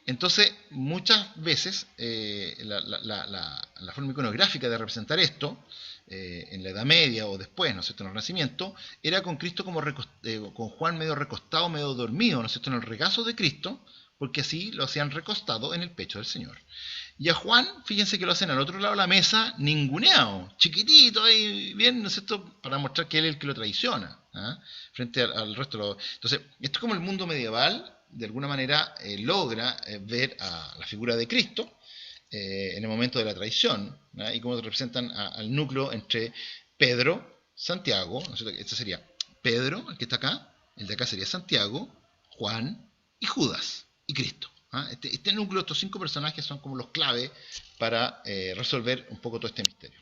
Entonces, muchas veces la forma iconográfica de representar esto, en la Edad Media o después, ¿no es cierto?, en el Renacimiento, era con Cristo como con Juan medio recostado, medio dormido, ¿no es cierto?, en el regazo de Cristo, porque así lo hacían recostado en el pecho del Señor. Y a Juan, fíjense que lo hacen al otro lado de la mesa, ninguneado, chiquitito ahí, bien, ¿no es cierto?, para mostrar que él es el que lo traiciona, frente al resto. Entonces, esto es como el mundo medieval, de alguna manera, logra ver a la figura de Cristo en el momento de la traición, y cómo representan al núcleo entre Pedro, Santiago, ¿no es cierto? Este sería Pedro, el que está acá, el de acá sería Santiago, Juan y Judas y Cristo. Este núcleo, estos 5 personajes son como los clave para resolver un poco todo este misterio.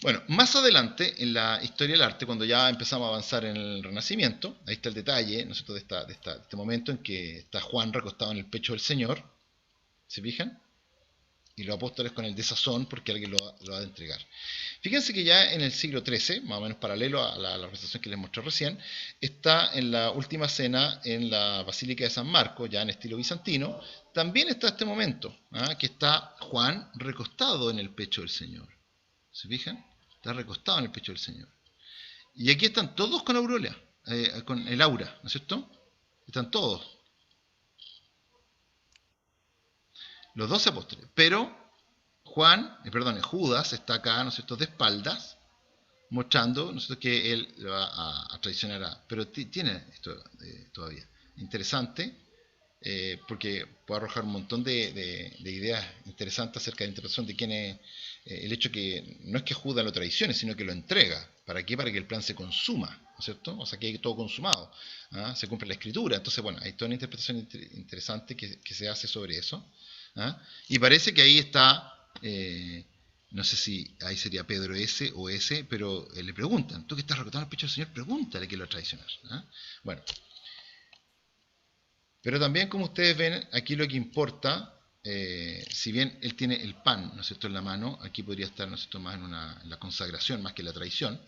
Bueno, más adelante en la historia del arte, cuando ya empezamos a avanzar en el Renacimiento, ahí está el detalle, ¿no es cierto?, de este momento en que está Juan recostado en el pecho del Señor, ¿se fijan? Y los apóstoles con el desazón porque alguien lo ha de entregar. Fíjense que ya en el siglo XIII, más o menos paralelo a la representación que les mostré recién, está en la última cena en la Basílica de San Marcos, ya en estilo bizantino, también está este momento, que está Juan recostado en el pecho del Señor. ¿Se fijan? Está recostado en el pecho del Señor. Y aquí están todos con aureola, con el aura, ¿no es cierto? Están todos. Los 12 apóstoles. Pero Judas está acá, ¿no es cierto?, de espaldas, mostrando, ¿no es cierto?, que él va a traicionar pero tiene esto todavía. Interesante, porque puede arrojar un montón de ideas interesantes acerca de la interpretación de quién es el hecho que no es que Judas lo traicione, sino que lo entrega. ¿Para qué? Para que el plan se consuma, ¿no es cierto? O sea, que hay todo consumado. Se cumple la escritura. Entonces, bueno, hay toda una interpretación interesante que se hace sobre eso. Y parece que ahí está, no sé si ahí sería Pedro S o S, pero le preguntan, tú que estás recostado en el pecho del Señor, pregúntale que lo va a traicionar. Bueno, pero también, como ustedes ven, aquí lo que importa, si bien él tiene el pan, ¿no es cierto?, en la mano, aquí podría estar, ¿no es cierto?, más en la consagración, más que la traición,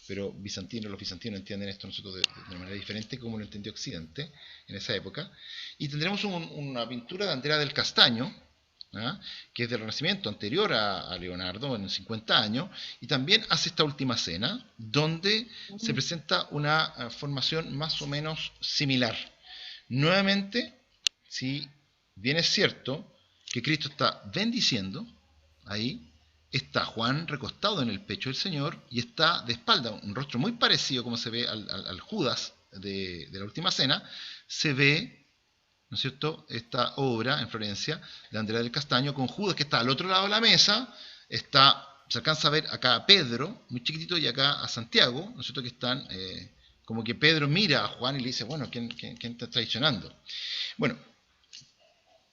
pero los bizantinos entienden esto, ¿no es cierto?, de una manera diferente como lo entendió Occidente en esa época. Y tendremos una pintura de Andrea del Castaño, que es del Renacimiento, anterior a Leonardo, en 50 años, y también hace esta última cena, donde se presenta una formación más o menos similar. Nuevamente, si bien es cierto que Cristo está bendiciendo, ahí está Juan recostado en el pecho del Señor y está de espalda, un rostro muy parecido como se ve al Judas de la última cena, se ve, ¿no es cierto?, esta obra en Florencia de Andrea del Castaño con Judas que está al otro lado de la mesa, se alcanza a ver acá a Pedro, muy chiquitito, y acá a Santiago, ¿no es cierto?, que están, como que Pedro mira a Juan y le dice, bueno, ¿quién está traicionando? Bueno,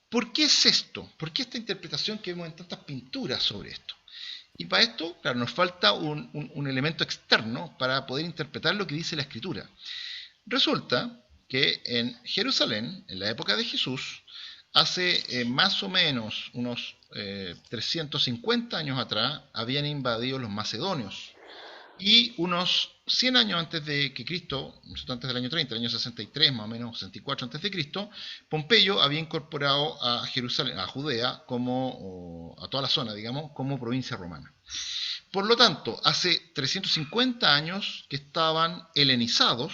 ¿por qué es esto? ¿Por qué esta interpretación que vemos en tantas pinturas sobre esto? Y para esto, claro, nos falta un elemento externo para poder interpretar lo que dice la Escritura. Resulta que en Jerusalén, en la época de Jesús, hace más o menos unos 350 años atrás, habían invadido los macedonios. Y unos 100 años antes de que Cristo, antes del año 30, el año 63 más o menos, 64 antes de Cristo, Pompeyo había incorporado a Jerusalén, a Judea, a toda la zona, digamos, como provincia romana. Por lo tanto, hace 350 años que estaban helenizados,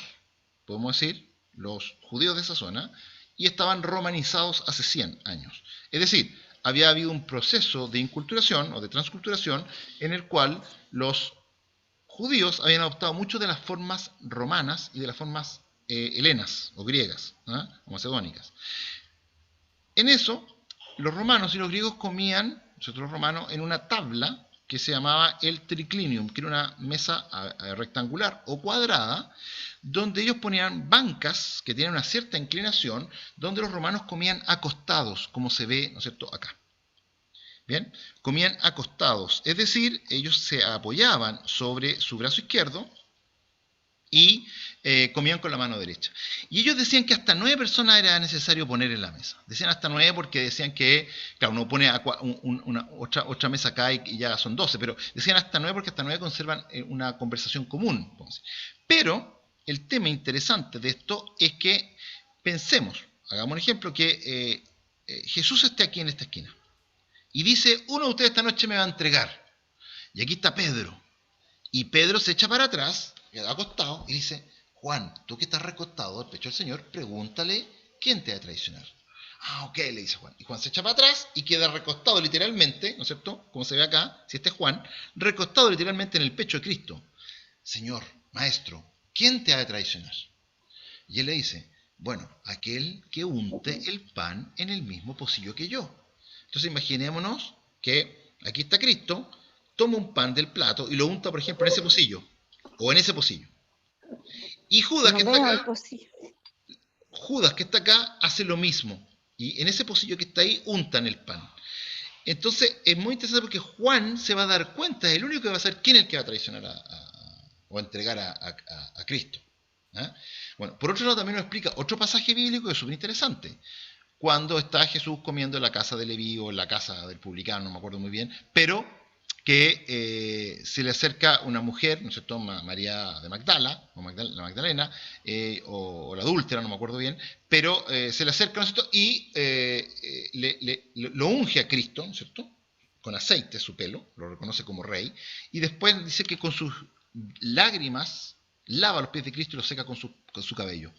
podemos decir, los judíos de esa zona, y estaban romanizados hace 100 años. Es decir, había habido un proceso de inculturación o de transculturación en el cual los judíos habían adoptado muchas de las formas romanas y de las formas helenas o griegas, o macedónicas. En eso, los romanos y los griegos comían, nosotros romanos, en una tabla que se llamaba el triclinium, que era una mesa rectangular o cuadrada, donde ellos ponían bancas que tenían una cierta inclinación, donde los romanos comían acostados, como se ve, ¿no es cierto?, acá. Bien, comían acostados, es decir, ellos se apoyaban sobre su brazo izquierdo y comían con la mano derecha. Y ellos decían que hasta 9 personas era necesario poner en la mesa. Decían hasta 9 porque decían que, claro, uno pone otra mesa acá y ya son 12, pero decían hasta 9 porque hasta 9 conservan una conversación común. Pero el tema interesante de esto es que pensemos, hagamos un ejemplo, que Jesús esté aquí en esta esquina. Y dice, uno de ustedes esta noche me va a entregar. Y aquí está Pedro. Y Pedro se echa para atrás, queda acostado, y dice, Juan, tú que estás recostado al pecho del Señor, pregúntale quién te va a traicionar. Ah, ok, le dice Juan. Y Juan se echa para atrás y queda recostado literalmente, ¿no es cierto? Como se ve acá, si este es Juan, recostado literalmente en el pecho de Cristo. Señor, maestro, ¿quién te ha de traicionar? Y él le dice, bueno, aquel que unte el pan en el mismo pocillo que yo. Entonces imaginémonos que aquí está Cristo, toma un pan del plato y lo unta, por ejemplo, en ese pocillo, o en ese pocillo. Y Judas, que está acá, hace lo mismo. Y en ese pocillo que está ahí, untan el pan. Entonces es muy interesante porque Juan se va a dar cuenta, es el único que va a saber quién es el que va a traicionar o a entregar a Cristo. Bueno, por otro lado también nos explica otro pasaje bíblico que es súper interesante. Cuando está Jesús comiendo en la casa de Leví o en la casa del publicano, no me acuerdo muy bien, pero que se le acerca una mujer, ¿no es cierto?, María de Magdala, o la Magdalena, o la adúltera, no me acuerdo bien, pero se le acerca, ¿no es cierto?, y lo unge a Cristo, ¿no es cierto?, con aceite su pelo, lo reconoce como rey, y después dice que con sus lágrimas lava los pies de Cristo y los seca con su cabello.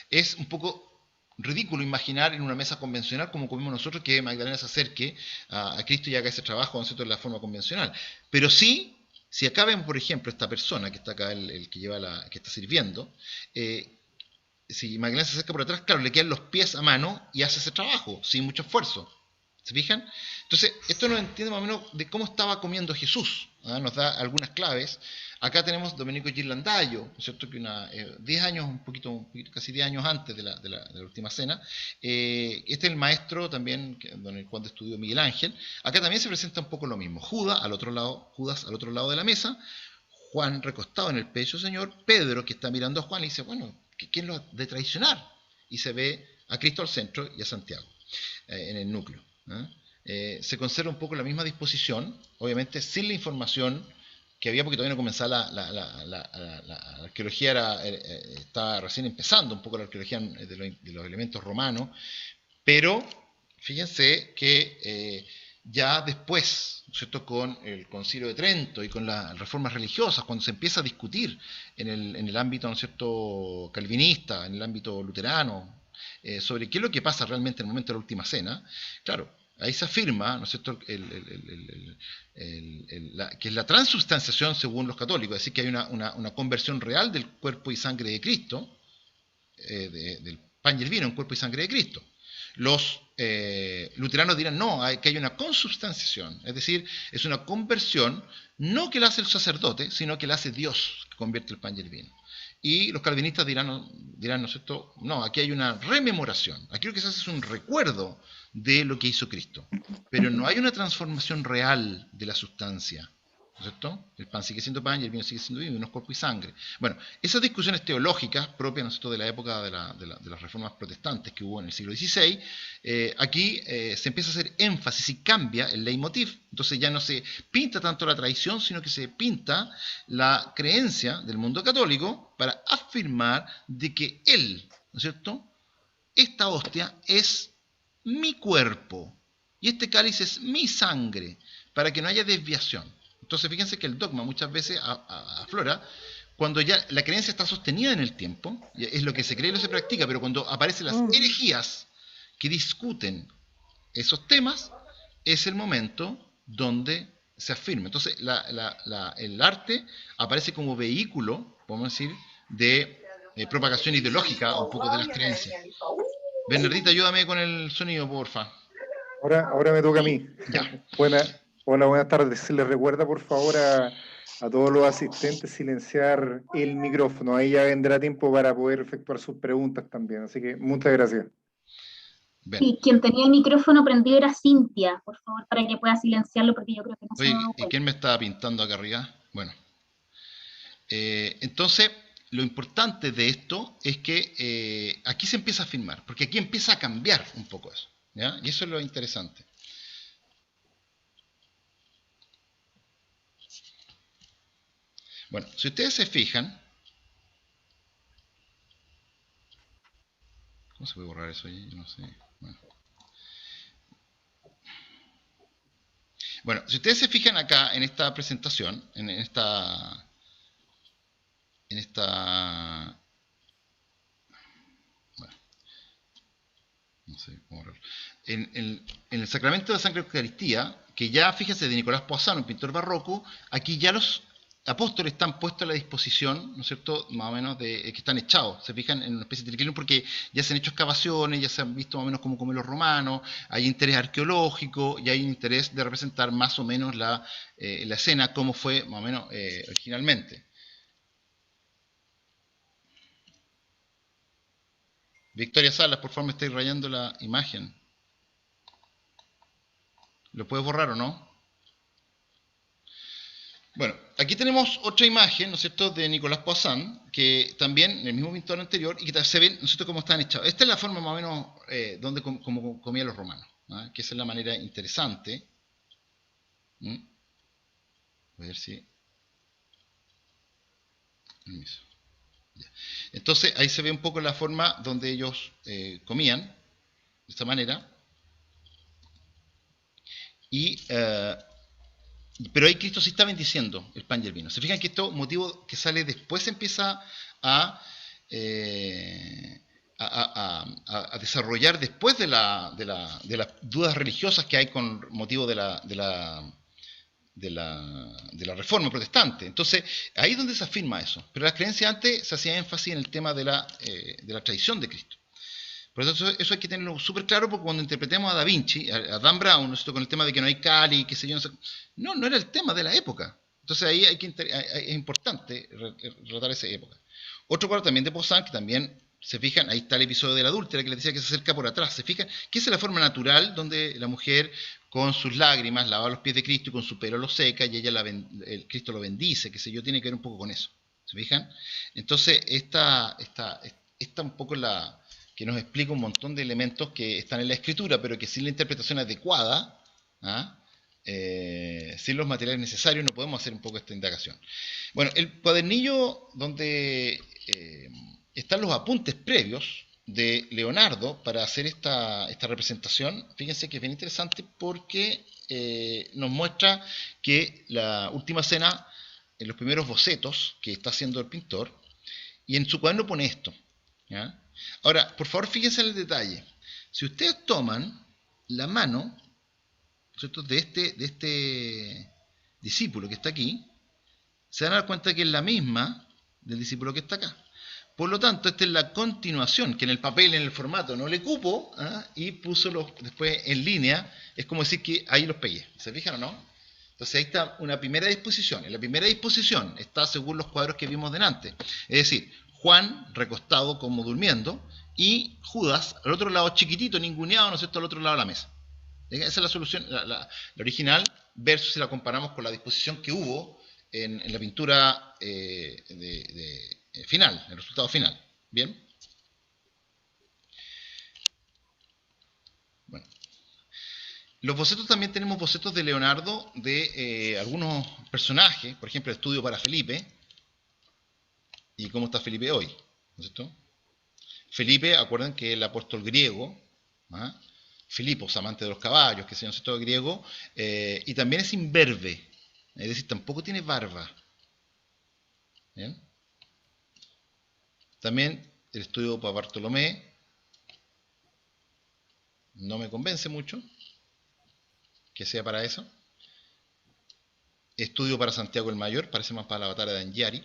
Es un poco ridículo imaginar en una mesa convencional como comemos nosotros que Magdalena se acerque a Cristo y haga ese trabajo, ¿no es cierto?, de la forma convencional. Pero sí, si acá vemos, por ejemplo, esta persona que está acá, el que lleva que está sirviendo, si Magdalena se acerca por atrás, claro, le quedan los pies a mano y hace ese trabajo sin mucho esfuerzo. ¿Se fijan? Entonces, esto nos entiende más o menos de cómo estaba comiendo Jesús. Nos da algunas claves. Acá tenemos Domenico Ghirlandaio, ¿no es cierto? Que 10 años, un poquito, casi 10 años antes de la última cena. Este es el maestro también, cuando estudió Miguel Ángel. Acá también se presenta un poco lo mismo. Judas al otro lado de la mesa. Juan recostado en el pecho del Señor. Pedro, que está mirando a Juan, y dice, bueno, ¿quién lo ha de traicionar? Y se ve a Cristo al centro y a Santiago en el núcleo. Se conserva un poco la misma disposición, obviamente sin la información que había, porque todavía no comenzaba la arqueología, estaba recién empezando un poco la arqueología de los elementos romanos, pero fíjense que ya después, ¿no es cierto?, con el Concilio de Trento y con las reformas religiosas, cuando se empieza a discutir en el ámbito, ¿no es cierto?, calvinista, en el ámbito luterano, sobre qué es lo que pasa realmente en el momento de la última cena, claro, ahí se afirma, ¿no es cierto?, que es la transubstanciación según los católicos, es decir, que hay una conversión real del cuerpo y sangre de Cristo, del pan y el vino en cuerpo y sangre de Cristo. Los luteranos dirán, no, que hay una consubstanciación, es decir, es una conversión, no que la hace el sacerdote, sino que la hace Dios, que convierte el pan y el vino. Y los calvinistas dirán, ¿no es cierto?, no, aquí hay una rememoración, aquí lo que se hace es un recuerdo de lo que hizo Cristo, pero no hay una transformación real de la sustancia, ¿no es cierto? El pan sigue siendo pan y el vino sigue siendo vino, y no es cuerpo y sangre. Bueno, esas discusiones teológicas propias, ¿no es cierto?, de la época de las reformas protestantes que hubo en el siglo XVI, aquí se empieza a hacer énfasis y cambia el leitmotiv. Entonces ya no se pinta tanto la tradición, sino que se pinta la creencia del mundo católico para afirmar de que él, ¿no es cierto?, esta hostia es mi cuerpo y este cáliz es mi sangre, para que no haya desviación. Entonces fíjense que el dogma muchas veces aflora cuando ya la creencia está sostenida en el tiempo, es lo que se cree y lo se practica, pero cuando aparecen las herejías que discuten esos temas, es el momento donde se afirma. Entonces el arte aparece como vehículo, podemos decir, de propagación ideológica un poco de las creencias. Bernardita, ayúdame con el sonido, porfa. Ahora me toca a mí. Ya. Hola, buenas tardes. Se les recuerda, por favor, a todos los asistentes silenciar el micrófono. Ahí ya vendrá tiempo para poder efectuar sus preguntas también. Así que muchas gracias. Sí, quien tenía el micrófono prendido era Cintia, por favor, para que pueda silenciarlo, porque yo creo que no se me da ¿Y quién me estaba pintando acá arriba? Bueno. Entonces, lo importante de esto es que aquí se empieza a afirmar, porque aquí empieza a cambiar un poco eso, ¿ya? Y eso es lo interesante. Bueno, si ustedes se fijan, ¿cómo se puede borrar eso ahí? Yo no sé. Bueno, si ustedes se fijan acá en esta presentación, en esta bueno, no sé cómo borrarlo. En el sacramento de la Santa Eucaristía, que ya, fíjense, de Nicolás Poissano, un pintor barroco, aquí ya los apóstoles están puestos a la disposición, ¿no es cierto?, más o menos, que están echados, se fijan en una especie de triclinium, porque ya se han hecho excavaciones, ya se han visto más o menos cómo comen los romanos, hay interés arqueológico y hay interés de representar más o menos la escena como fue más o menos originalmente. Victoria Salas, por favor, me estáis rayando la imagen. ¿Lo puedes borrar o no? Bueno, aquí tenemos otra imagen, ¿no es cierto?, de Nicolás Poisson, que también, en el mismo pintor anterior, y que se ven, ¿no es cierto?, cómo están echados. Esta es la forma más o menos donde como comían los romanos, ¿no? Que esa es la manera interesante. Voy a ver si... Entonces, ahí se ve un poco la forma donde ellos comían, de esta manera. Y Pero ahí Cristo sí está bendiciendo el pan y el vino. ¿Se fijan que esto, motivo que sale después, empieza a, a desarrollar después de las dudas religiosas que hay con motivo de la Reforma Protestante? Entonces, ahí es donde se afirma eso. Pero las creencias antes se hacía énfasis en el tema de la tradición de Cristo. Por eso hay que tenerlo súper claro, porque cuando interpretemos a Da Vinci, a Dan Brown, ¿no? Con el tema de que no hay Cali, qué sé yo, no era el tema de la época. Entonces ahí es importante tratar esa época. Otro cuadro también de Poussin, que también se fijan, ahí está el episodio de la adúltera, que les decía que se acerca por atrás. Se fijan que esa es la forma natural donde la mujer con sus lágrimas lava los pies de Cristo y con su pelo lo seca, y ella el Cristo lo bendice, qué sé yo, tiene que ver un poco con eso. ¿Se fijan? Entonces, esta un poco que nos explica un montón de elementos que están en la escritura, pero que sin la interpretación adecuada, sin los materiales necesarios, no podemos hacer un poco esta indagación. Bueno, el cuadernillo donde están los apuntes previos de Leonardo para hacer esta representación, fíjense que es bien interesante porque nos muestra que la última cena, en los primeros bocetos que está haciendo el pintor, y en su cuaderno pone esto, ¿ya? Ahora, por favor, fíjense en el detalle. Si ustedes toman la mano, ¿cierto?, de este discípulo que está aquí, se van a dar cuenta que es la misma del discípulo que está acá. Por lo tanto, esta es la continuación, que en el papel, en el formato, no le cupo, y puso después en línea. Es como decir que ahí los pegué. ¿Se fijan o no? Entonces ahí está una primera disposición. En la primera disposición está según los cuadros que vimos delante. Es decir, Juan recostado como durmiendo y Judas al otro lado chiquitito, ninguneado, ¿no es cierto?, al otro lado de la mesa. Esa es la solución, la original, versus si la comparamos con la disposición que hubo en la pintura final, el resultado final. ¿Bien? Bueno. Los bocetos también tenemos bocetos de Leonardo de algunos personajes, por ejemplo, el estudio para Felipe. ¿Y cómo está Felipe hoy? ¿No es cierto? Felipe, acuerden que el apóstol griego, Filipos, amante de los caballos, que se llama todo griego, y también es imberbe, es decir, tampoco tiene barba. ¿Bien? También el estudio para Bartolomé no me convence mucho que sea para eso. Estudio para Santiago el Mayor, parece más para la batalla de Angiari.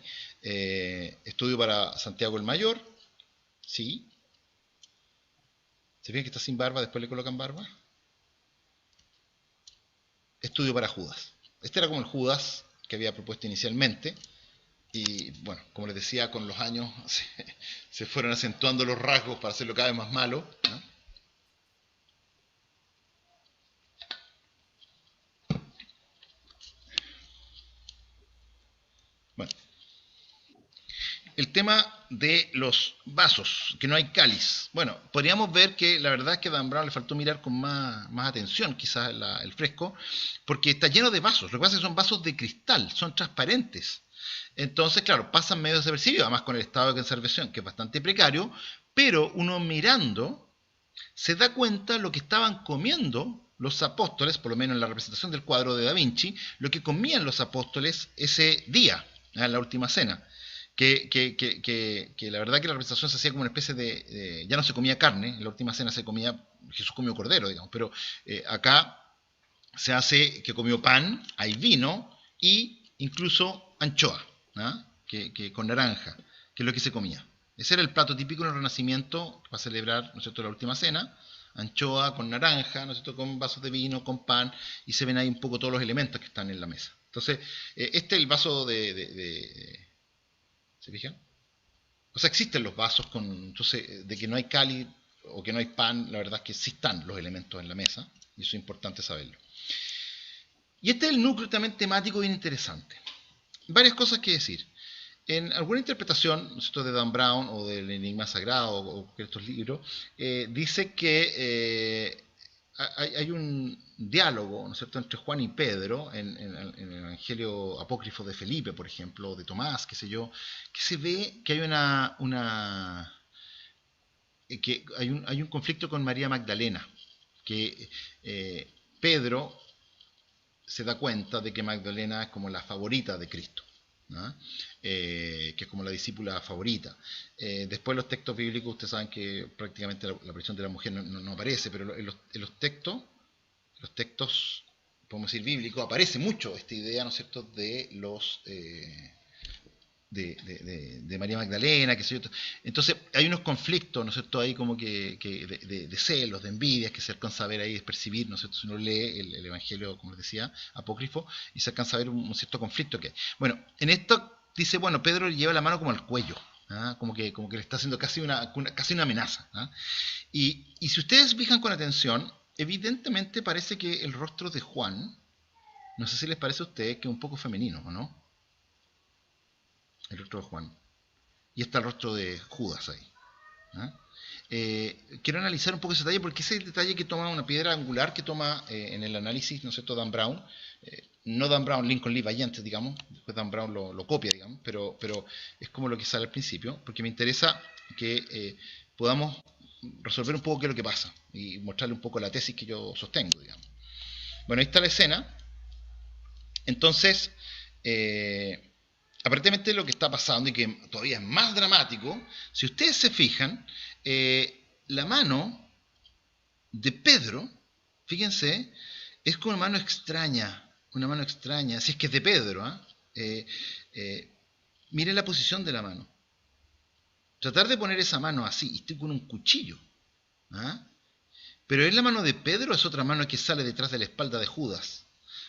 Estudio para Santiago el Mayor, sí. ¿Se fijan que está sin barba, después le colocan barba? Estudio para Judas. Este era como el Judas que había propuesto inicialmente. Y bueno, como les decía, con los años se fueron acentuando los rasgos para hacerlo cada vez más malo, ¿no? Bueno, el tema de los vasos, que no hay cáliz. Bueno, podríamos ver que la verdad es que a Dan Brown le faltó mirar con más atención quizás el fresco, porque está lleno de vasos. Lo que pasa es que son vasos de cristal, son transparentes. Entonces, claro, pasan medio desapercibidos, además con el estado de conservación, que es bastante precario, pero uno mirando se da cuenta lo que estaban comiendo los apóstoles, por lo menos en la representación del cuadro de Da Vinci, lo que comían los apóstoles ese día, en la última cena. Que la verdad que la representación se hacía como una especie de ya no se comía carne, en la última cena Jesús comió cordero, digamos, pero acá se hace que comió pan, hay vino y incluso anchoa, con naranja, que es lo que se comía. Ese era el plato típico en el Renacimiento para celebrar, ¿no es cierto?, la última cena. Anchoa con naranja, ¿no es cierto?, con vasos de vino, con pan, y se ven ahí un poco todos los elementos que están en la mesa. Entonces, este es el vaso ¿se fijan? O sea, existen los vasos entonces, de que no hay cáliz o que no hay pan, la verdad es que sí están los elementos en la mesa, y eso es importante saberlo. Y este es el núcleo también temático bien interesante. Varias cosas que decir. En alguna interpretación, ¿no es cierto?, de Dan Brown o del Enigma Sagrado o de estos libros, dice que hay un diálogo, ¿no es cierto?, entre Juan y Pedro en el Evangelio apócrifo de Felipe, por ejemplo, o de Tomás, qué sé yo, que se ve que hay un conflicto con María Magdalena, que Pedro se da cuenta de que Magdalena es como la favorita de Cristo, ¿no? Que es como la discípula favorita. Después los textos bíblicos, ustedes saben que prácticamente la aparición de la mujer no aparece, pero en los textos, podemos decir bíblicos, aparece mucho esta idea, ¿no es cierto?, de los... De María Magdalena, que sé yo. Entonces hay unos conflictos, ¿no es cierto?, ahí como que de celos, de envidias, que se alcanza a ver ahí, percibir, ¿no es cierto?, si uno lee el Evangelio, como les decía, apócrifo, y se alcanza a ver un cierto conflicto que hay. Bueno, en esto dice, bueno, Pedro le lleva la mano como al cuello, ¿ah? como que le está haciendo casi una amenaza, ¿ah? Y si ustedes fijan con atención, evidentemente parece que el rostro de Juan, no sé si les parece a ustedes que es un poco femenino, ¿o no? El rostro de Juan. Y está el rostro de Judas ahí, ¿ah? Quiero analizar un poco ese detalle porque ese es el detalle que toma una piedra angular que toma en el análisis, ¿no es cierto?, Dan Brown. No Dan Brown, Lincoln Lee Valiente, digamos. Después Dan Brown lo copia, digamos, pero es como lo que sale al principio, porque me interesa que podamos resolver un poco qué es lo que pasa y mostrarle un poco la tesis que yo sostengo, digamos. Bueno, ahí está la escena. Entonces, aparentemente lo que está pasando y que todavía es más dramático, si ustedes se fijan, la mano de Pedro, fíjense, es como una mano extraña, si es que es de Pedro, miren la posición de la mano. Tratar de poner esa mano así, y estoy con un cuchillo, ¿ah? Pero es la mano de Pedro, es otra mano que sale detrás de la espalda de Judas.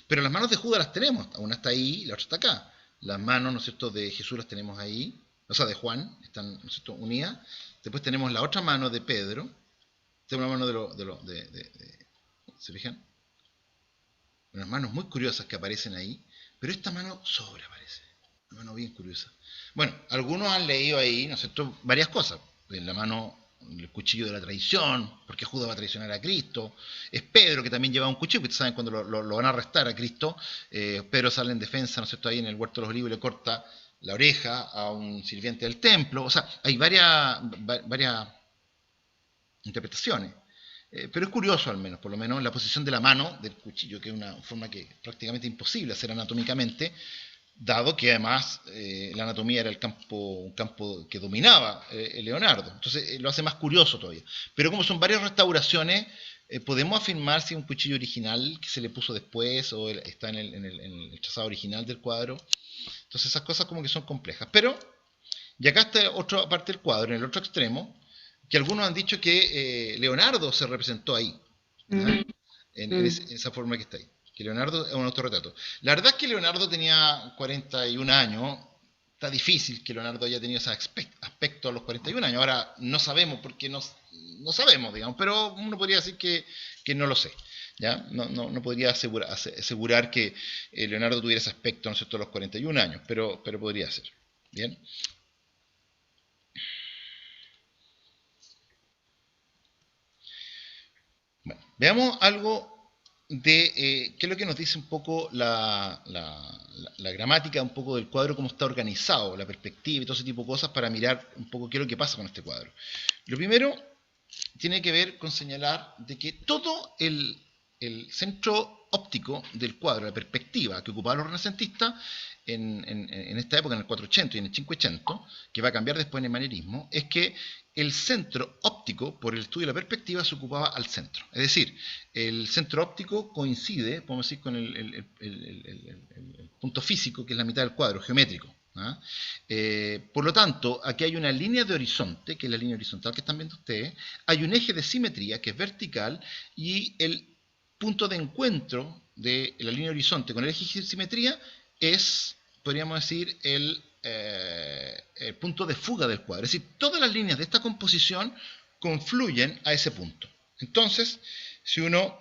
Pero las manos de Judas las tenemos, una está ahí y la otra está acá. Las manos, ¿no es cierto?, de Jesús las tenemos ahí, o sea, de Juan, están, ¿no es cierto?, unidas. Después tenemos la otra mano de Pedro, tenemos la mano ¿se fijan? Unas manos muy curiosas que aparecen ahí, pero esta mano sobreaparece, una mano bien curiosa. Bueno, algunos han leído ahí, ¿no es cierto?, varias cosas. En la mano, el cuchillo de la traición, porque Judas va a traicionar a Cristo. Es Pedro que también lleva un cuchillo, porque saben cuando lo van a arrestar a Cristo, Pedro sale en defensa, ¿no es cierto?, ahí en el huerto de los olivos y le corta la oreja a un sirviente del templo. O sea, hay varias interpretaciones. Pero es curioso al menos, por lo menos, la posición de la mano del cuchillo, que es una forma que es prácticamente imposible hacer anatómicamente, dado que además la anatomía era un campo que dominaba Leonardo. Entonces lo hace más curioso todavía. Pero como son varias restauraciones, podemos afirmar si es un cuchillo original que se le puso después o está en el trazado original del cuadro. Entonces esas cosas como que son complejas. Pero, y acá está otra parte del cuadro, en el otro extremo, que algunos han dicho que Leonardo se representó ahí, en esa forma que está ahí. Que Leonardo es un autorretrato. La verdad es que Leonardo tenía 41 años. Está difícil que Leonardo haya tenido ese aspecto a los 41 años. Ahora no sabemos porque no sabemos, digamos, pero uno podría decir que no lo sé. ¿Ya? No podría asegurar que Leonardo tuviera ese aspecto, ¿no es cierto?, a los 41 años, pero podría ser. ¿Bien? Bueno, veamos algo de qué es lo que nos dice un poco la gramática, un poco del cuadro, cómo está organizado, la perspectiva y todo ese tipo de cosas para mirar un poco qué es lo que pasa con este cuadro. Lo primero tiene que ver con señalar de que todo el centro óptico del cuadro, la perspectiva que ocupaban los renacentistas en esta época, en el 480 y en el 580, que va a cambiar después en el manierismo, es que el centro óptico, por el estudio de la perspectiva, se ocupaba al centro. Es decir, el centro óptico coincide, podemos decir, con el punto físico, que es la mitad del cuadro, geométrico. Por lo tanto, aquí hay una línea de horizonte, que es la línea horizontal que están viendo ustedes, hay un eje de simetría, que es vertical, y el punto de encuentro de la línea horizonte con el eje de simetría es, podríamos decir, el punto de fuga del cuadro. Es decir, todas las líneas de esta composición confluyen a ese punto. Entonces, si uno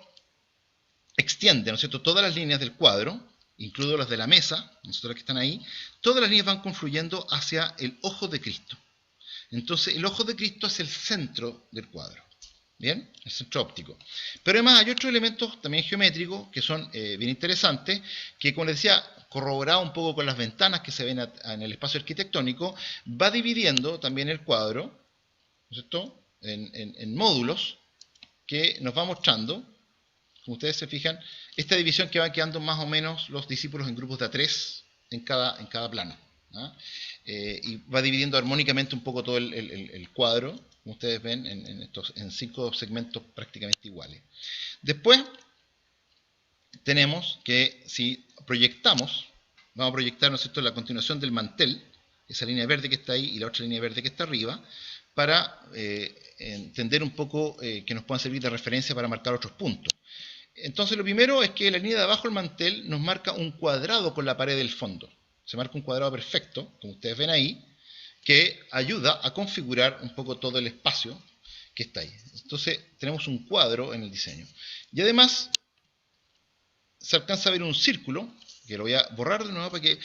extiende, ¿no es cierto?, todas las líneas del cuadro, incluido las de la mesa, nosotros que están ahí, todas las líneas van confluyendo hacia el ojo de Cristo. Entonces, el ojo de Cristo es el centro del cuadro. ¿Bien? El centro óptico. Pero además hay otros elementos también geométricos que son bien interesantes, que, como les decía, corroborado un poco con las ventanas que se ven en el espacio arquitectónico, va dividiendo también el cuadro, ¿no es cierto?, en módulos que nos va mostrando como ustedes se fijan, esta división que van quedando más o menos los discípulos en grupos de A3 en cada plano. Y va dividiendo armónicamente un poco todo el cuadro, como ustedes ven, en 5 segmentos prácticamente iguales. Después tenemos que, si proyectamos, vamos a proyectar, ¿no es cierto?, la continuación del mantel, esa línea verde que está ahí y la otra línea verde que está arriba, para entender un poco que nos puedan servir de referencia para marcar otros puntos. Entonces lo primero es que la línea de abajo del mantel nos marca un cuadrado con la pared del fondo. Se marca un cuadrado perfecto, como ustedes ven ahí, que ayuda a configurar un poco todo el espacio que está ahí. Entonces tenemos un cuadro en el diseño. Y además se alcanza a ver un círculo, que lo voy a borrar de nuevo para que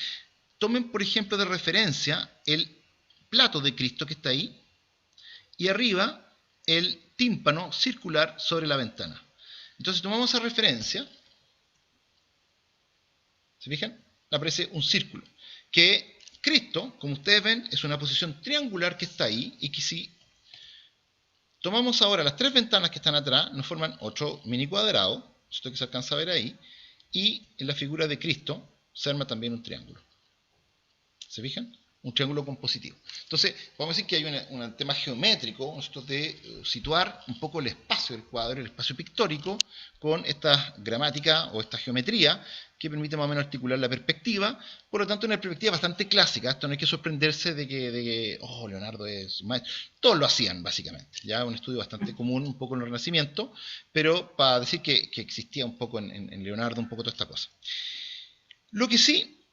tomen, por ejemplo, de referencia el plato de Cristo que está ahí, y arriba el tímpano circular sobre la ventana. Entonces tomamos esa referencia, ¿se fijan? Aparece un círculo, que Cristo, como ustedes ven, es una posición triangular que está ahí, y que si tomamos ahora las 3 ventanas que están atrás, nos forman 8 mini cuadrados, esto que se alcanza a ver ahí, y en la figura de Cristo se arma también un triángulo. ¿Se fijan? Un triángulo compositivo. Entonces, vamos a decir que hay un tema geométrico, esto de situar un poco el espacio del cuadro, el espacio pictórico, con esta gramática o esta geometría que permite más o menos articular la perspectiva. Por lo tanto, una perspectiva bastante clásica. Esto no hay que sorprenderse de que Leonardo es maestro. Todos lo hacían, básicamente. Ya un estudio bastante común, un poco en el Renacimiento, pero para decir que existía un poco en Leonardo un poco toda esta cosa. Lo que sí,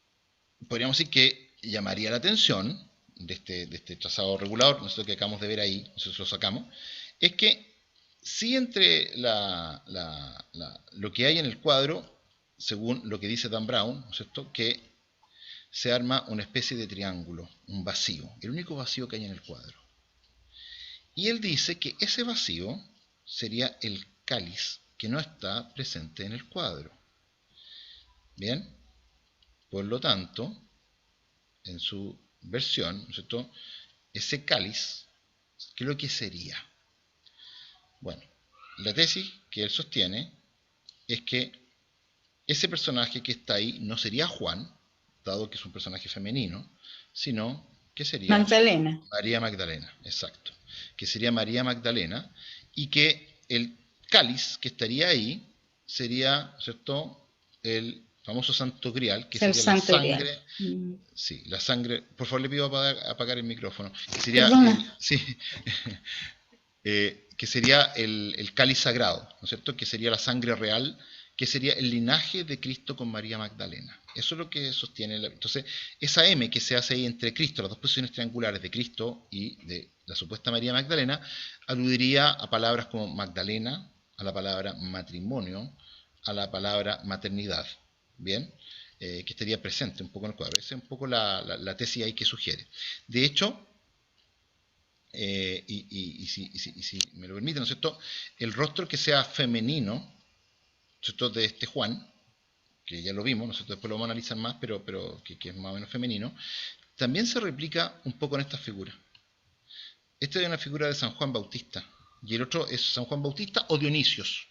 podríamos decir que llamaría la atención de este trazado regulador, nosotros que acabamos de ver ahí, nosotros lo sacamos, es que si entre lo que hay en el cuadro, según lo que dice Dan Brown, ¿no es cierto?, que se arma una especie de triángulo, un vacío, el único vacío que hay en el cuadro. Y él dice que ese vacío sería el cáliz que no está presente en el cuadro. Bien, por lo tanto, en su versión, ¿no es cierto?, ese cáliz, ¿qué es lo que sería? Bueno, la tesis que él sostiene es que ese personaje que está ahí no sería Juan, dado que es un personaje femenino, sino que sería Magdalena. María Magdalena, exacto. Que sería María Magdalena, y que el cáliz que estaría ahí sería, ¿cierto?, el famoso Santo Grial, que sería la sangre. Sí, la sangre. Por favor, le pido apagar el micrófono. Que sería que sería el cáliz sagrado, ¿no es cierto? Que sería la sangre real, que sería el linaje de Cristo con María Magdalena. Eso es lo que sostiene. Entonces, esa M que se hace ahí entre Cristo, las dos posiciones triangulares de Cristo y de la supuesta María Magdalena, aludiría a palabras como Magdalena, a la palabra matrimonio, a la palabra maternidad. Bien, que estaría presente un poco en el cuadro. Esa es un poco la tesis ahí que sugiere. De hecho, si me lo permiten, ¿no es cierto?, el rostro que sea femenino, ¿no es cierto?, de este Juan, que ya lo vimos, nosotros después lo vamos a analizar más, pero que es más o menos femenino, también se replica un poco en esta figura. Esta es una figura de San Juan Bautista, y el otro es San Juan Bautista o Dionisios.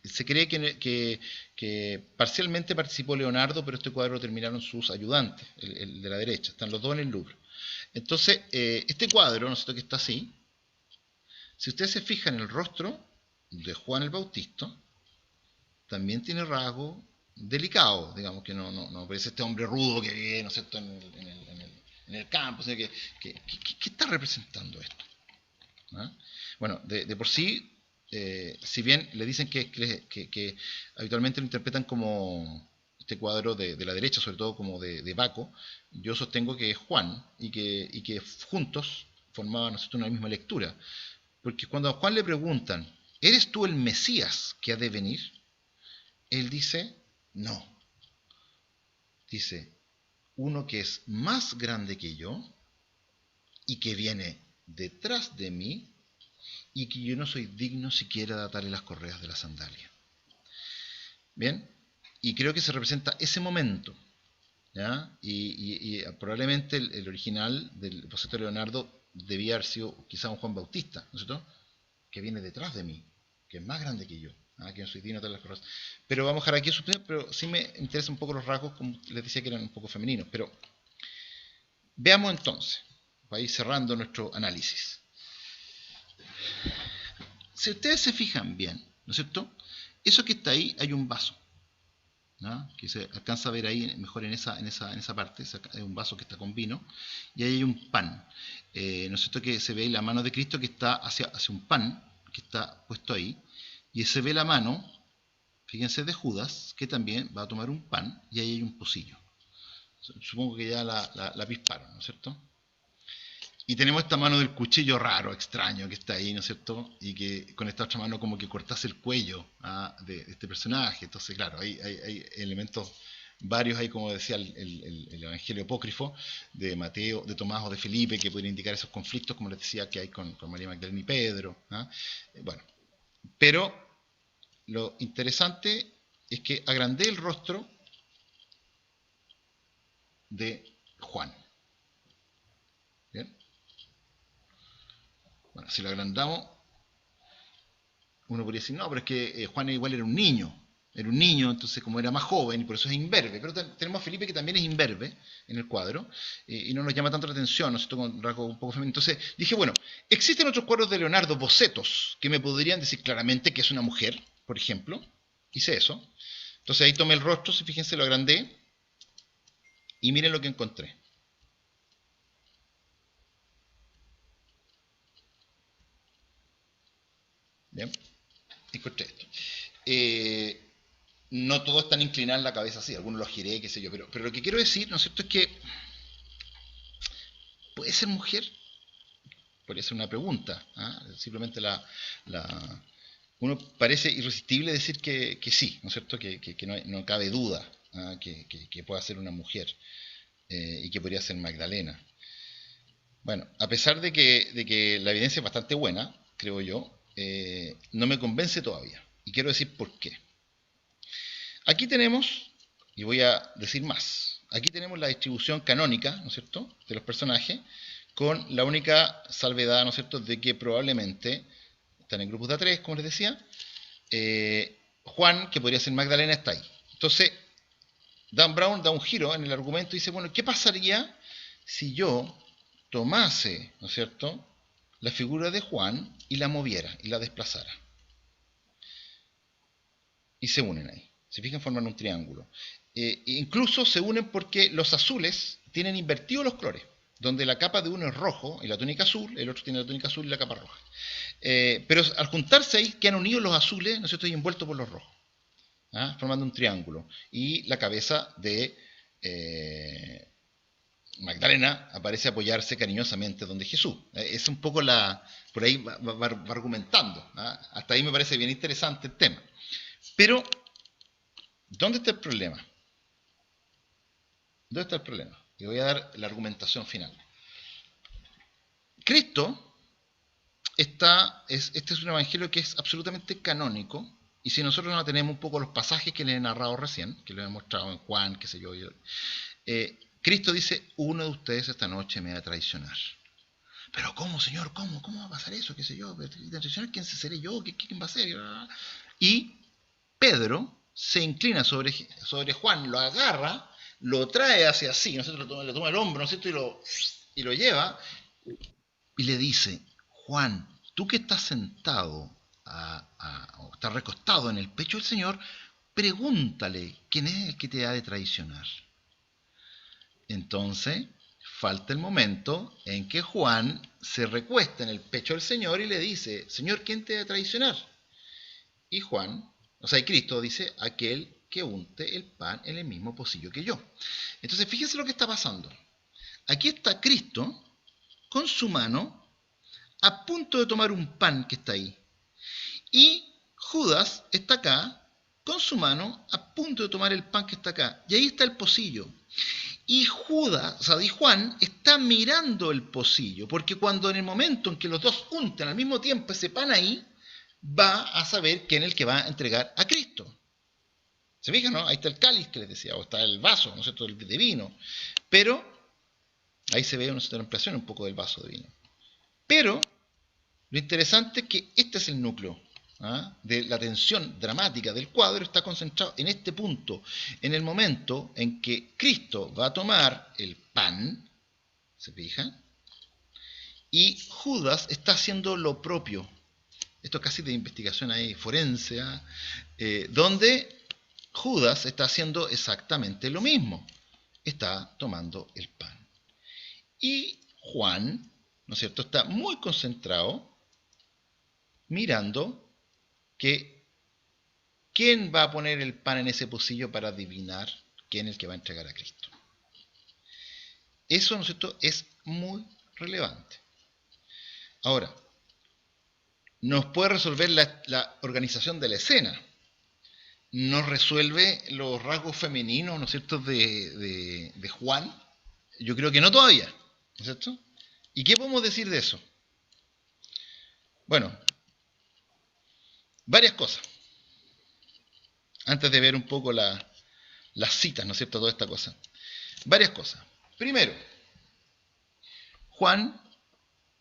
Se cree que parcialmente participó Leonardo, pero este cuadro lo terminaron sus ayudantes, el de la derecha. Están los dos en el Louvre. Entonces, este cuadro, ¿no es cierto?, que está así, si ustedes se fijan en el rostro de Juan el Bautista, también tiene rasgos delicados, digamos, que no parece este hombre rudo que vive, ¿no es cierto?, en el campo. O sea, ¿qué está representando esto? ¿Ah? Bueno, de por sí, si bien le dicen que habitualmente lo interpretan como este cuadro de la derecha, sobre todo como de Baco, yo sostengo que es Juan y que juntos formaban, ¿no es cierto?, una misma lectura. Porque cuando a Juan le preguntan, ¿eres tú el Mesías que ha de venir?, él dice, no. Dice, uno que es más grande que yo y que viene detrás de mí y que yo no soy digno siquiera de atarle las correas de la sandalia. Bien, y creo que se representa ese momento, ¿ya? Y probablemente el original del boceto de Leonardo debía haber sido quizá un Juan Bautista, ¿no es cierto?, que viene detrás de mí, que es más grande que yo. que no soy digno de las cosas. Pero vamos a dejar aquí su pero sí me interesan un poco los rasgos, como les decía que eran un poco femeninos. Pero veamos entonces, para ir cerrando nuestro análisis. Si ustedes se fijan bien, ¿no es cierto? Eso que está ahí, hay un vaso, ¿no? Que se alcanza a ver ahí mejor en esa parte. Hay un vaso que está con vino y ahí hay un pan, ¿no es cierto? Que se ve la mano de Cristo que está hacia un pan que está puesto ahí, y se ve la mano, fíjense, de Judas, que también va a tomar un pan, y ahí hay un pocillo. Supongo que ya la avisparon, ¿no es cierto? Y tenemos esta mano del cuchillo raro, extraño, que está ahí, ¿no es cierto? Y que con esta otra mano como que cortase el cuello de este personaje. Entonces, claro, hay elementos varios ahí, como decía el Evangelio apócrifo de Mateo, de Tomás o de Felipe, que pueden indicar esos conflictos, como les decía, que hay con María Magdalena y Pedro. Bueno, pero lo interesante es que agrandé el rostro de Juan. ¿Bien? Bueno, si lo agrandamos, uno podría decir, no, pero es que Juan igual era un niño, entonces como era más joven, y por eso es imberbe. Pero tenemos a Felipe, que también es imberbe en el cuadro, y no nos llama tanto la atención, ¿no es cierto?, con un rasgo un poco femenino. Entonces dije, bueno, existen otros cuadros de Leonardo, bocetos, que me podrían decir claramente que es una mujer, por ejemplo. Hice eso. Entonces ahí tomé el rostro, si fíjense, lo agrandé, y miren lo que encontré. Bien, encontré esto. No todos están inclinados la cabeza así, algunos los giré, qué sé yo, pero lo que quiero decir, ¿no es cierto?, es que puede ser mujer, podría ser una pregunta, simplemente uno parece irresistible decir que sí, ¿no es cierto?, que no cabe duda, que pueda ser una mujer, y que podría ser Magdalena. Bueno, a pesar de que la evidencia es bastante buena, creo yo, no me convence todavía, y quiero decir por qué. Aquí tenemos, y voy a decir más, aquí tenemos la distribución canónica, ¿no es cierto?, de los personajes, con la única salvedad, ¿no es cierto?, de que probablemente están en grupos de A3, como les decía. Juan, que podría ser Magdalena, está ahí. Entonces, Dan Brown da un giro en el argumento y dice, bueno, ¿qué pasaría si yo tomase, ¿no es cierto?, la figura de Juan y la moviera y la desplazara? Y se unen ahí. Se fijan, forman un triángulo. Incluso se unen porque los azules tienen invertidos los colores, donde la capa de uno es rojo y la túnica azul, el otro tiene la túnica azul y la capa roja. Pero al juntarse ahí, quedan unidos los azules, ¿no es cierto?, y envueltos por los rojos, formando un triángulo. Y la cabeza de Magdalena aparece apoyarse cariñosamente donde Jesús. Es un poco por ahí va argumentando. Hasta ahí me parece bien interesante el tema. Pero, ¿dónde está el problema? ¿Dónde está el problema? Y voy a dar la argumentación final. Cristo, este es un evangelio que es absolutamente canónico, y si nosotros no tenemos un poco los pasajes que les he narrado recién, que les he mostrado en Juan, qué sé yo, Cristo dice, uno de ustedes esta noche me va a traicionar. Pero ¿cómo, Señor? ¿Cómo va a pasar eso? ¿Qué sé yo? ¿Traicionar? ¿Quién seré yo? ¿Quién va a ser? Y Pedro se inclina sobre Juan, lo agarra, lo trae hacia sí, ¿no es cierto?, le toma el hombro, ¿no es cierto?, y lo lleva, y le dice, Juan, tú que estás sentado, o estás recostado en el pecho del Señor, pregúntale quién es el que te ha de traicionar. Entonces, falta el momento en que Juan se recuesta en el pecho del Señor y le dice, Señor, ¿quién te ha de traicionar? Y Cristo dice, aquel que unte el pan en el mismo pocillo que yo. Entonces, fíjense lo que está pasando. Aquí está Cristo con su mano a punto de tomar un pan que está ahí. Y Judas está acá con su mano a punto de tomar el pan que está acá. Y ahí está el pocillo. Y Juan está mirando el pocillo, porque cuando en el momento en que los dos unten al mismo tiempo ese pan ahí, va a saber quién es el que va a entregar a Cristo. ¿Se fijan, no? Ahí está el cáliz que les decía, o está el vaso, ¿no es cierto?, de vino. Pero, ahí se ve una ampliación un poco del vaso de vino. Pero, lo interesante es que este es el núcleo de la tensión dramática del cuadro está concentrado en este punto, en el momento en que Cristo va a tomar el pan, ¿se fijan? Y Judas está haciendo lo propio. Esto es casi de investigación ahí forense, donde Judas está haciendo exactamente lo mismo. Está tomando el pan. Y Juan, ¿no es cierto?, está muy concentrado mirando que quién va a poner el pan en ese pocillo para adivinar quién es el que va a entregar a Cristo. Eso, ¿no es cierto?, es muy relevante. Ahora, nos puede resolver la organización de la escena. Nos resuelve los rasgos femeninos, ¿no es cierto?, de Juan. Yo creo que no todavía, ¿no es cierto? ¿Y qué podemos decir de eso? Bueno, varias cosas. Antes de ver un poco las citas, ¿no es cierto?, toda esta cosa. Varias cosas. Primero, Juan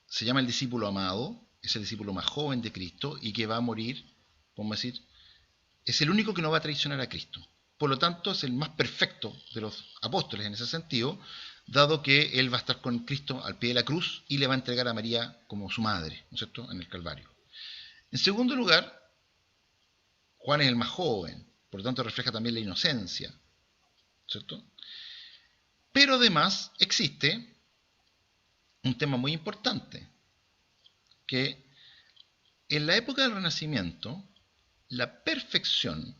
se llama el discípulo amado, es el discípulo más joven de Cristo y que va a morir, podemos decir, es el único que no va a traicionar a Cristo. Por lo tanto, es el más perfecto de los apóstoles en ese sentido, dado que él va a estar con Cristo al pie de la cruz y le va a entregar a María como su madre, ¿no es cierto?, en el Calvario. En segundo lugar, Juan es el más joven, por lo tanto refleja también la inocencia, ¿cierto? Pero además existe un tema muy importante, que en la época del Renacimiento, la perfección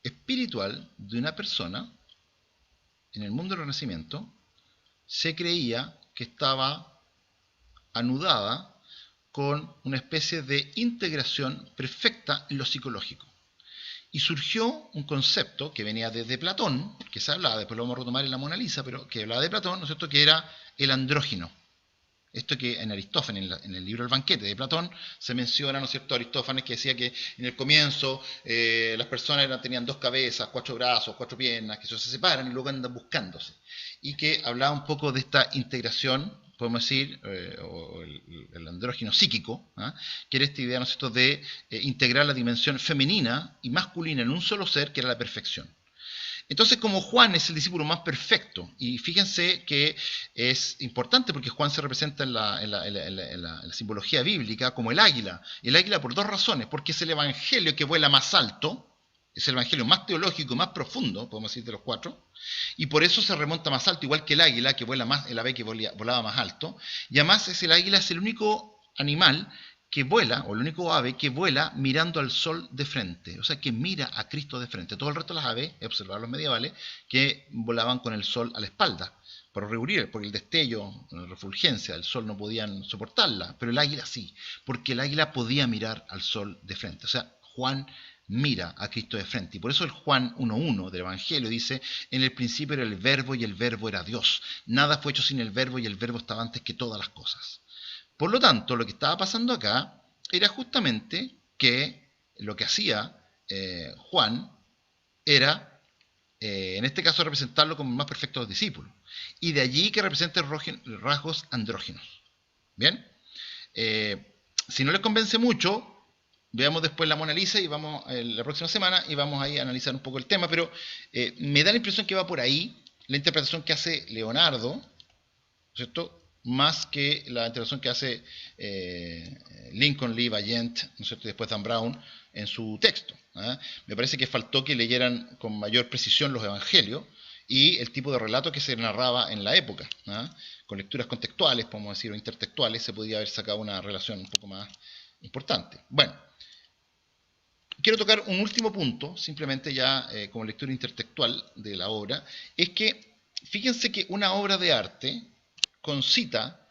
espiritual de una persona, en el mundo del Renacimiento, se creía que estaba anudada con una especie de integración perfecta en lo psicológico. Y surgió un concepto que venía desde Platón, que se hablaba, después lo vamos a retomar en la Mona Lisa, pero que hablaba de Platón, ¿no es cierto?, que era el andrógino. Esto que en Aristófanes, en el libro El banquete de Platón, se menciona, ¿no es cierto?, Aristófanes, que decía que en el comienzo las personas tenían 2 cabezas, 4 brazos, 4 piernas, que eso se separan y luego andan buscándose. Y que hablaba un poco de esta integración, podemos decir, o el andrógino psíquico, que era esta idea, ¿no es cierto?, de integrar la dimensión femenina y masculina en un solo ser, que era la perfección. Entonces, como Juan es el discípulo más perfecto, y fíjense que es importante porque Juan se representa en la simbología bíblica como el águila por 2 razones, porque es el evangelio que vuela más alto, es el evangelio más teológico, más profundo, podemos decir, de los 4, y por eso se remonta más alto, igual que el águila, que vuela más, el ave que volaba más alto, y además el águila es el único animal que vuela, o el único ave que vuela mirando al sol de frente, o sea, que mira a Cristo de frente. Todo el resto de las aves, he observado los medievales, que volaban con el sol a la espalda, por rehuir, porque el destello, la refulgencia del sol no podían soportarla, pero el águila sí, porque el águila podía mirar al sol de frente. O sea, Juan mira a Cristo de frente, y por eso el Juan 1.1 del Evangelio dice: en el principio era el verbo y el verbo era Dios, nada fue hecho sin el verbo y el verbo estaba antes que todas las cosas. Por lo tanto, lo que estaba pasando acá era justamente que lo que hacía Juan era, en este caso, representarlo como el más perfecto de los discípulos. Y de allí que represente rasgos andróginos. ¿Bien? Si no les convence mucho, veamos después la Mona Lisa y vamos la próxima semana y vamos ahí a analizar un poco el tema, pero me da la impresión que va por ahí la interpretación que hace Leonardo, ¿cierto?, más que la interpretación que hace Lincoln Lee Valiant, ¿no es cierto?, y después Dan Brown en su texto. Me parece que faltó que leyeran con mayor precisión los evangelios y el tipo de relato que se narraba en la época. Con lecturas contextuales, podemos decir, o intertextuales, se podía haber sacado una relación un poco más importante. Bueno, quiero tocar un último punto, simplemente ya como lectura intertextual de la obra, es que fíjense que una obra de arte concita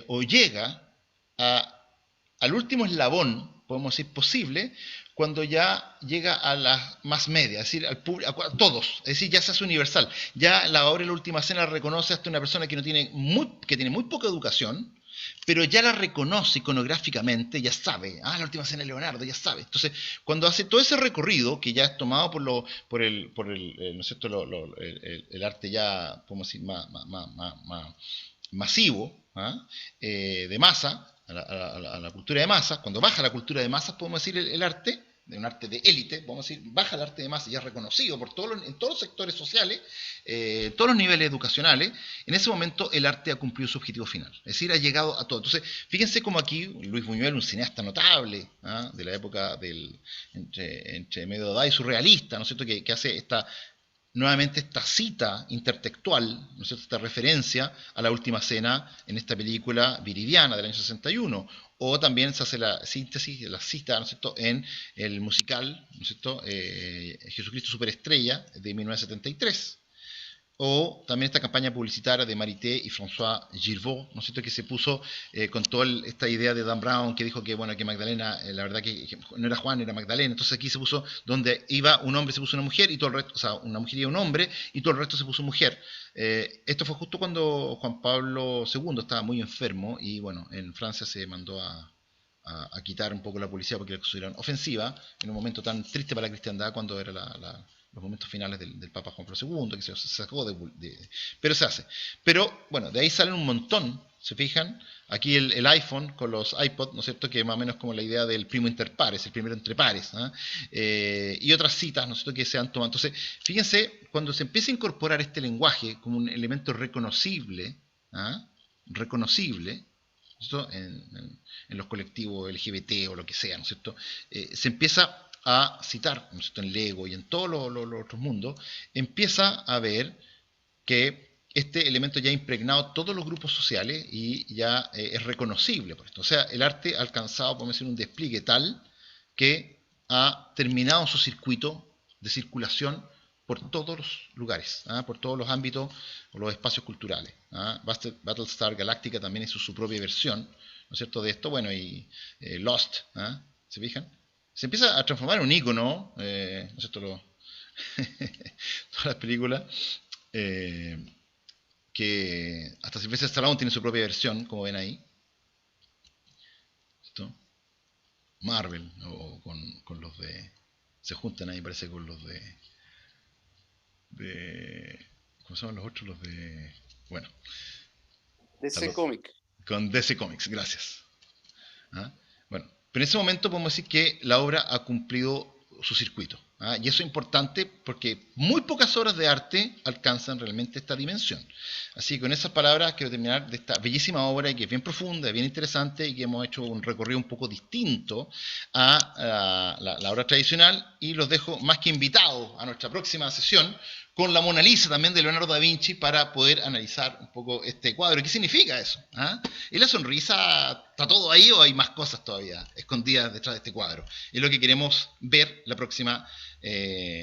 o llega al último eslabón, podemos decir, posible, cuando ya llega a la más media, es decir, al público, a todos, es decir, ya se hace universal. Ya la obra de la Última Cena reconoce hasta una persona que tiene muy poca educación, pero ya la reconoce iconográficamente, ya sabe, la Última Cena de Leonardo, ya sabe. Entonces, cuando hace todo ese recorrido, que ya es tomado por el ¿no es cierto?, el arte ya, podemos decir, más masivo, de masa, a la cultura de masas, cuando baja la cultura de masas, podemos decir el arte, de un arte de élite, podemos decir, baja el arte de masas y es reconocido por en todos los sectores sociales, todos los niveles educacionales, en ese momento el arte ha cumplido su objetivo final, es decir, ha llegado a todo. Entonces, fíjense como aquí Luis Buñuel, un cineasta notable, de la época entre medio de edad y surrealista, ¿no es cierto?, que hace nuevamente esta cita intertextual, ¿no es cierto?, esta referencia a la última cena en esta película Viridiana del año 61, o también se hace la síntesis, la cita, ¿no es cierto?, en el musical, ¿no es cierto?, Jesucristo Superestrella de 1973. O también esta campaña publicitaria de Marité y François Girvaud, ¿no es cierto?, que se puso con toda esta idea de Dan Brown, que dijo que, bueno, que Magdalena, la verdad que no era Juan, era Magdalena. Entonces aquí se puso, donde iba un hombre se puso una mujer, y todo el resto, o sea, una mujer y un hombre, y todo el resto se puso mujer. Esto fue justo cuando Juan Pablo II estaba muy enfermo, y bueno, en Francia se mandó a quitar un poco la publicidad porque la consideraron ofensiva, en un momento tan triste para la cristiandad, cuando era los momentos finales del Papa Juan Pablo II, que se sacó pero se hace. Pero bueno, de ahí salen un montón, ¿se fijan? Aquí el iPhone con los iPod, ¿no es cierto?, que más o menos como la idea del primo inter pares, el primero entre pares, y otras citas, ¿no es cierto?, que se han tomado. Entonces, fíjense, cuando se empieza a incorporar este lenguaje como un elemento reconocible, reconocible, en los colectivos LGBT o lo que sea, ¿no es cierto?, se empieza a citar, ¿no es cierto?, en Lego y en todos los otros mundos, empieza a ver que este elemento ya ha impregnado todos los grupos sociales y ya es reconocible por esto. O sea, el arte ha alcanzado, podemos decir, un despliegue tal que ha terminado su circuito de circulación por todos los lugares, por todos los ámbitos o los espacios culturales. Battlestar Galactica también hizo su propia versión, ¿no es cierto?, de esto. Bueno, y Lost, ¿se fijan? Se empieza a transformar en un ícono, ¿no es cierto?, todas las películas, que hasta Sylvester Stallone tiene su propia versión, como ven ahí. ¿Esto? Marvel, o con los de... Se juntan ahí, parece, con los de ¿cómo se llaman los otros? Los de... Bueno. DC Comics. Con DC Comics, gracias. Bueno, pero en ese momento podemos decir que la obra ha cumplido su circuito. Y eso es importante porque muy pocas obras de arte alcanzan realmente esta dimensión. Así que con esas palabras quiero terminar de esta bellísima obra, que es bien profunda, bien interesante, y que hemos hecho un recorrido un poco distinto a la obra tradicional, y los dejo más que invitados a nuestra próxima sesión con la Mona Lisa también de Leonardo da Vinci, para poder analizar un poco este cuadro. ¿Qué significa eso? ¿Y la sonrisa, está todo ahí, o hay más cosas todavía escondidas detrás de este cuadro? Es lo que queremos ver la próxima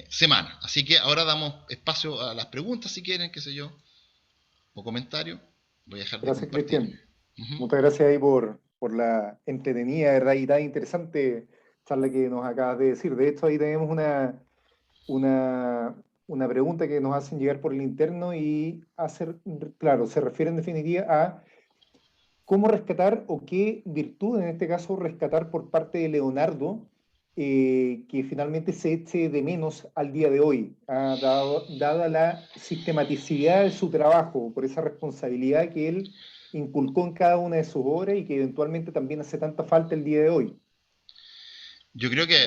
semana. Así que ahora damos espacio a las preguntas, si quieren, qué sé yo, o comentarios. Voy a dejar gracias, de compartir. Cristian. Muchas gracias ahí por la entretenida, verdad, y tan interesante charla que nos acabas de decir. De hecho, ahí tenemos una pregunta que nos hacen llegar por el interno, y claro, se refiere en definitiva a cómo rescatar, o qué virtud en este caso rescatar por parte de Leonardo, que finalmente se eche de menos al día de hoy, dada la sistematicidad de su trabajo, por esa responsabilidad que él inculcó en cada una de sus obras, y que eventualmente también hace tanta falta el día de hoy. Yo creo que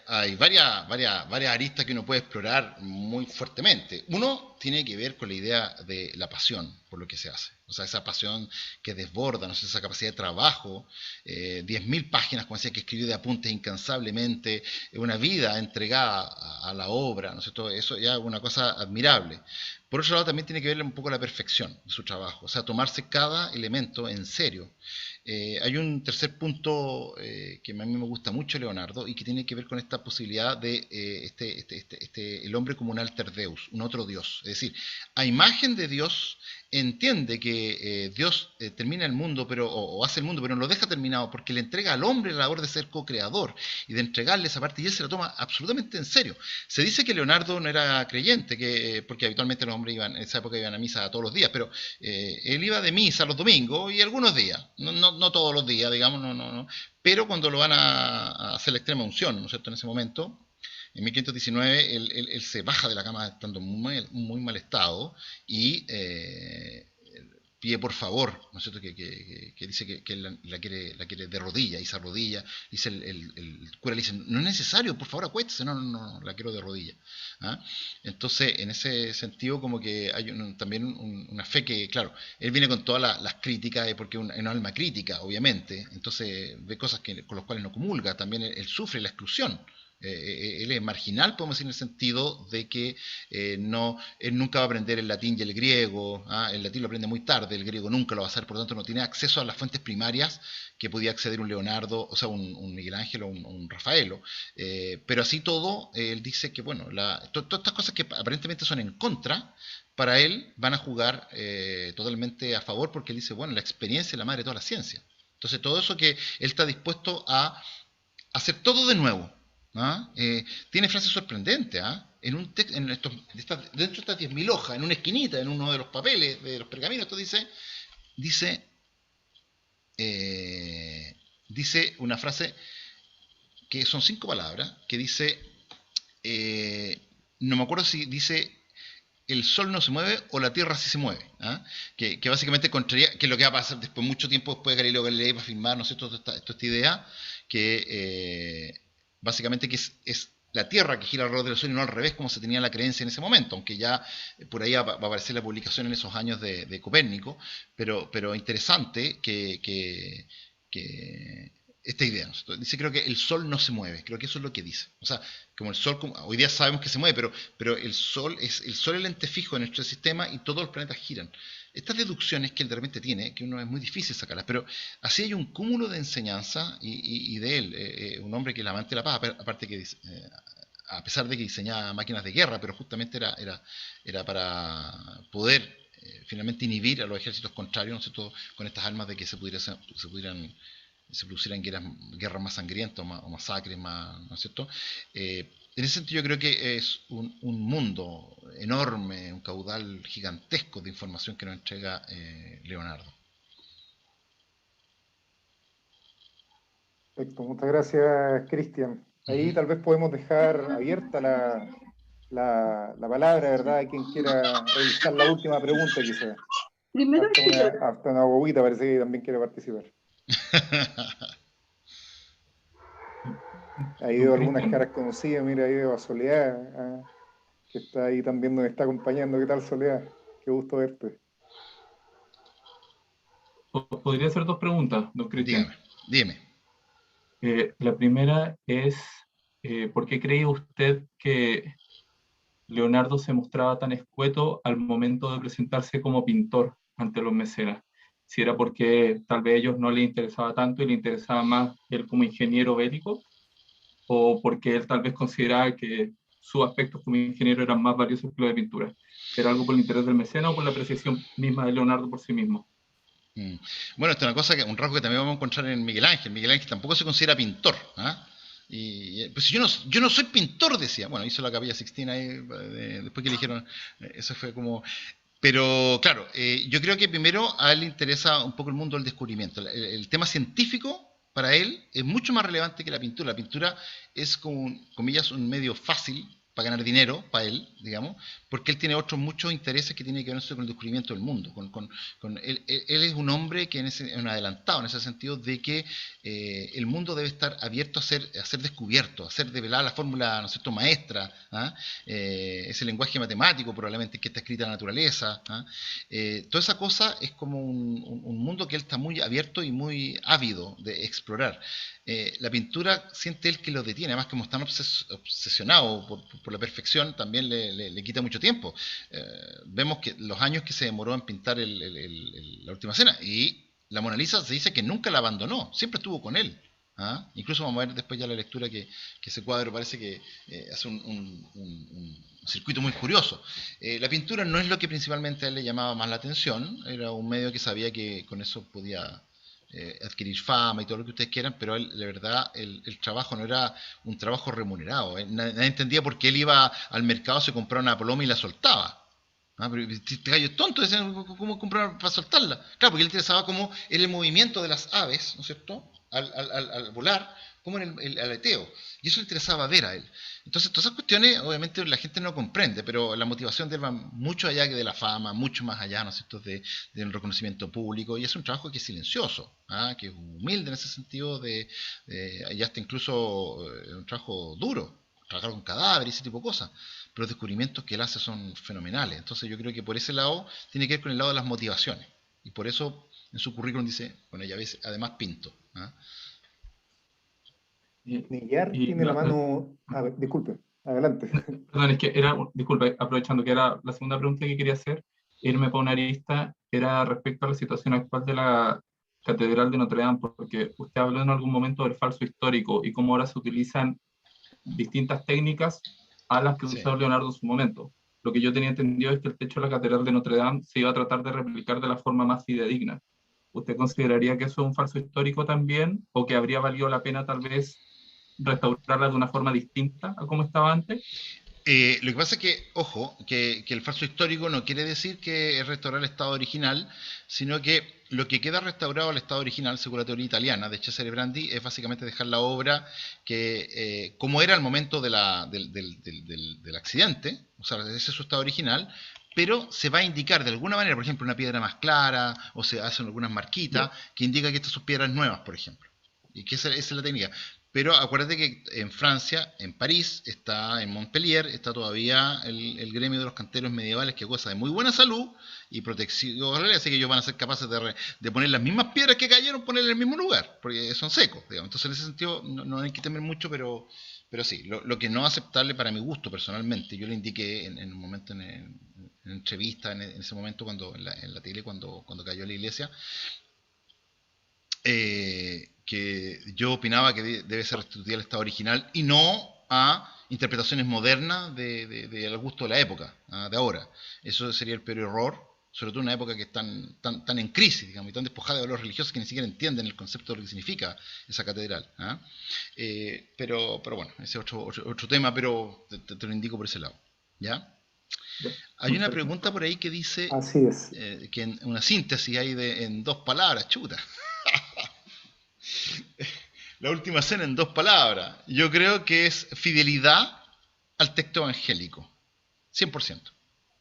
hay varias aristas que uno puede explorar muy fuertemente. Uno tiene que ver con la idea de la pasión por lo que se hace. O sea, esa pasión que desborda, no sé, esa capacidad de trabajo, 10.000 páginas, como decía, que escribió de apuntes incansablemente, una vida entregada a la obra, ¿no es cierto? Eso ya es una cosa admirable. Por otro lado, también tiene que ver un poco la perfección de su trabajo, o sea, tomarse cada elemento en serio. Hay un tercer punto que a mí me gusta mucho, Leonardo, y que tiene que ver con esta posibilidad de el hombre como un alter deus, un otro Dios. Es decir, a imagen de Dios, entiende que Dios termina el mundo, o hace el mundo, pero no lo deja terminado, porque le entrega al hombre la labor de ser co-creador y de entregarle esa parte, y él se la toma absolutamente en serio. Se dice que Leonardo no era creyente, porque habitualmente los hombres en esa época iban a misa todos los días, pero él iba de misa los domingos y algunos días, no todos los días, digamos, no, pero cuando lo van a hacer la extrema unción, ¿no es cierto?, en ese momento, en 1519, él se baja de la cama estando en muy mal estado, y pide por favor, ¿no es cierto? Que dice que él la quiere de rodillas, y se arrodilla, dice el cura le dice, no es necesario, por favor acuéstese, no, la quiero de rodillas. ¿Ah? Entonces, en ese sentido, como que hay también una fe que, claro, él viene con todas las críticas, porque es una alma crítica, obviamente, entonces ve cosas con las cuales no comulga, también él sufre la exclusión. Él es marginal, podemos decir, en el sentido de que él nunca va a aprender el latín y el griego. El latín lo aprende muy tarde, el griego nunca lo va a hacer, por lo tanto no tiene acceso a las fuentes primarias que podía acceder un Leonardo, o sea, un Miguel Ángel o un Rafaelo. Pero así todo, él dice que, bueno, todas estas cosas que aparentemente son en contra, para él van a jugar totalmente a favor, porque él dice, bueno, la experiencia es la madre de toda la ciencia. Entonces, todo eso que él está dispuesto a hacer todo de nuevo. Tiene frases sorprendentes. Dentro de estas 10.000 hojas, en una esquinita, en uno de los papeles, de los pergaminos, esto dice una frase que son 5 palabras, que dice, no me acuerdo si dice, el sol no se mueve o la tierra sí se mueve. Que básicamente contraría, que es lo que va a pasar después, mucho tiempo después de Galileo Galilei, va a firmar, ¿no sé, esta idea, que básicamente que es la Tierra que gira alrededor del Sol y no al revés, como se tenía la creencia en ese momento, aunque ya por ahí va a aparecer la publicación en esos años de Copérnico, pero interesante que esta idea, ¿no? Dice, creo que el Sol no se mueve, creo que eso es lo que dice. O sea, como el Sol, hoy día sabemos que se mueve, pero el Sol es el ente fijo en nuestro sistema y todos los planetas giran. Estas deducciones que él de repente tiene, que uno es muy difícil sacarlas, pero así hay un cúmulo de enseñanza y de él, un hombre que es el amante de la paz, aparte que a pesar de que diseñaba máquinas de guerra, pero justamente era para poder finalmente inhibir a los ejércitos contrarios, ¿no es cierto?, con estas armas de que se producieran guerras más sangrientas o masacres más, ¿no es cierto? En ese sentido yo creo que es un mundo enorme, un caudal gigantesco de información que nos entrega Leonardo. Perfecto, muchas gracias, Cristian. Ahí tal vez podemos dejar abierta la palabra, ¿verdad?, a quien quiera realizar la última pregunta, quizás. Primero hasta una bobita parece que también quiere participar. Ahí veo algunas caras conocidas, mira, ahí veo a Soledad, que está ahí también, nos está acompañando. ¿Qué tal, Soledad? Qué gusto verte. Podría hacer 2 preguntas, don Cristian. Dígame. La primera es, ¿por qué cree usted que Leonardo se mostraba tan escueto al momento de presentarse como pintor ante los mecenas? Si era porque tal vez a ellos no les interesaba tanto y le interesaba más él como ingeniero bélico, o porque él tal vez consideraba que sus aspectos como ingeniero eran más valiosos que los de pintura. ¿Era algo por el interés del mecena o por la apreciación misma de Leonardo por sí mismo? Bueno, esta es una cosa, un rasgo que también vamos a encontrar en Miguel Ángel. Miguel Ángel tampoco se considera pintor. Pues yo no soy pintor, decía. Bueno, hizo la Capilla Sixtina ahí, después que le dijeron, eso fue como... Pero claro, yo creo que primero a él le interesa un poco el mundo del descubrimiento. El tema científico para él es mucho más relevante que la pintura. La pintura es, como, comillas, un medio fácil para ganar dinero, para él, digamos, porque él tiene otros muchos intereses que tienen que ver con el descubrimiento del mundo. Él es un hombre que es un adelantado en ese sentido de que el mundo debe estar abierto a ser descubierto, a ser develada la fórmula, ¿no es cierto?, maestra, ese lenguaje matemático probablemente que está escrita en la naturaleza. Toda esa cosa es como un mundo que él está muy abierto y muy ávido de explorar. La pintura siente él que lo detiene, además como está obsesionado por la perfección, también le quita mucho tiempo. Vemos que los años que se demoró en pintar la última cena, y la Mona Lisa se dice que nunca la abandonó, siempre estuvo con él. Incluso vamos a ver después ya la lectura que ese cuadro parece que hace un circuito muy curioso. La pintura no es lo que principalmente a él le llamaba más la atención, era un medio que sabía que con eso podía adquirir fama y todo lo que ustedes quieran, pero él, de verdad, el trabajo no era un trabajo remunerado. Nadie entendía por qué él iba al mercado, se compraba una paloma y la soltaba. Pero este gallo es tonto, ¿cómo comprar para soltarla? Claro, porque él interesaba como el movimiento de las aves, ¿no es cierto?, al volar, como en el aleteo. Y eso le interesaba ver a él. Entonces, todas esas cuestiones, obviamente, la gente no comprende, pero la motivación de él va mucho allá que de la fama, mucho más allá, ¿no es cierto?, del reconocimiento público, y es un trabajo que es silencioso, que es humilde en ese sentido, y hasta incluso un trabajo duro, trabajar con cadáveres y ese tipo de cosas, pero los descubrimientos que él hace son fenomenales. Entonces, yo creo que por ese lado tiene que ver con el lado de las motivaciones, y por eso en su currículum dice, bueno, ya ves, además pinto. Neyar tiene la mano. A ver, disculpe, adelante. Perdón, es que disculpa, aprovechando que era la segunda pregunta que quería hacer, irme para una arista, era respecto a la situación actual de la Catedral de Notre Dame, porque usted habló en algún momento del falso histórico y cómo ahora se utilizan distintas técnicas a las que Sí. usó Leonardo en su momento. Lo que yo tenía entendido es que el techo de la Catedral de Notre Dame se iba a tratar de replicar de la forma más fidedigna. ¿Usted consideraría que eso es un falso histórico también, o que habría valido la pena tal vez restaurarla de una forma distinta a como estaba antes? Lo que pasa es que, ojo, que el falso histórico no quiere decir que es restaurar el estado original, sino que lo que queda restaurado al estado original, según la teoría italiana de Cesare Brandi, es básicamente dejar la obra que como era al momento del accidente, o sea, ese es su estado original, pero se va a indicar de alguna manera, por ejemplo, una piedra más clara, o se hacen algunas marquitas que indican que estas son piedras nuevas, por ejemplo. Y que esa es la técnica. Pero acuérdate que en Francia, en París, en Montpellier, está todavía el gremio de los canteros medievales que goza de muy buena salud y protección, así que ellos van a ser capaces de poner las mismas piedras que cayeron, ponerlas en el mismo lugar, porque son secos, digamos. Entonces en ese sentido no hay que temer mucho, pero sí, lo que no es aceptable para mi gusto personalmente, yo le indiqué en un momento en entrevista, en ese momento cuando en la tele, cuando cayó la iglesia, que yo opinaba que debe ser restituida al estado original y no a interpretaciones modernas del gusto de la época, de ahora. Eso sería el peor error, sobre todo en una época que es tan en crisis, digamos, y tan despojada de valores religiosos que ni siquiera entienden el concepto de lo que significa esa catedral. Pero bueno, ese es otro tema, pero te lo indico por ese lado. ¿Ya? Hay una pregunta por ahí que dice Así es. que en una síntesis hay en 2 palabras, chuta. La última cena en 2 palabras. Yo creo que es fidelidad al texto evangélico. 100%.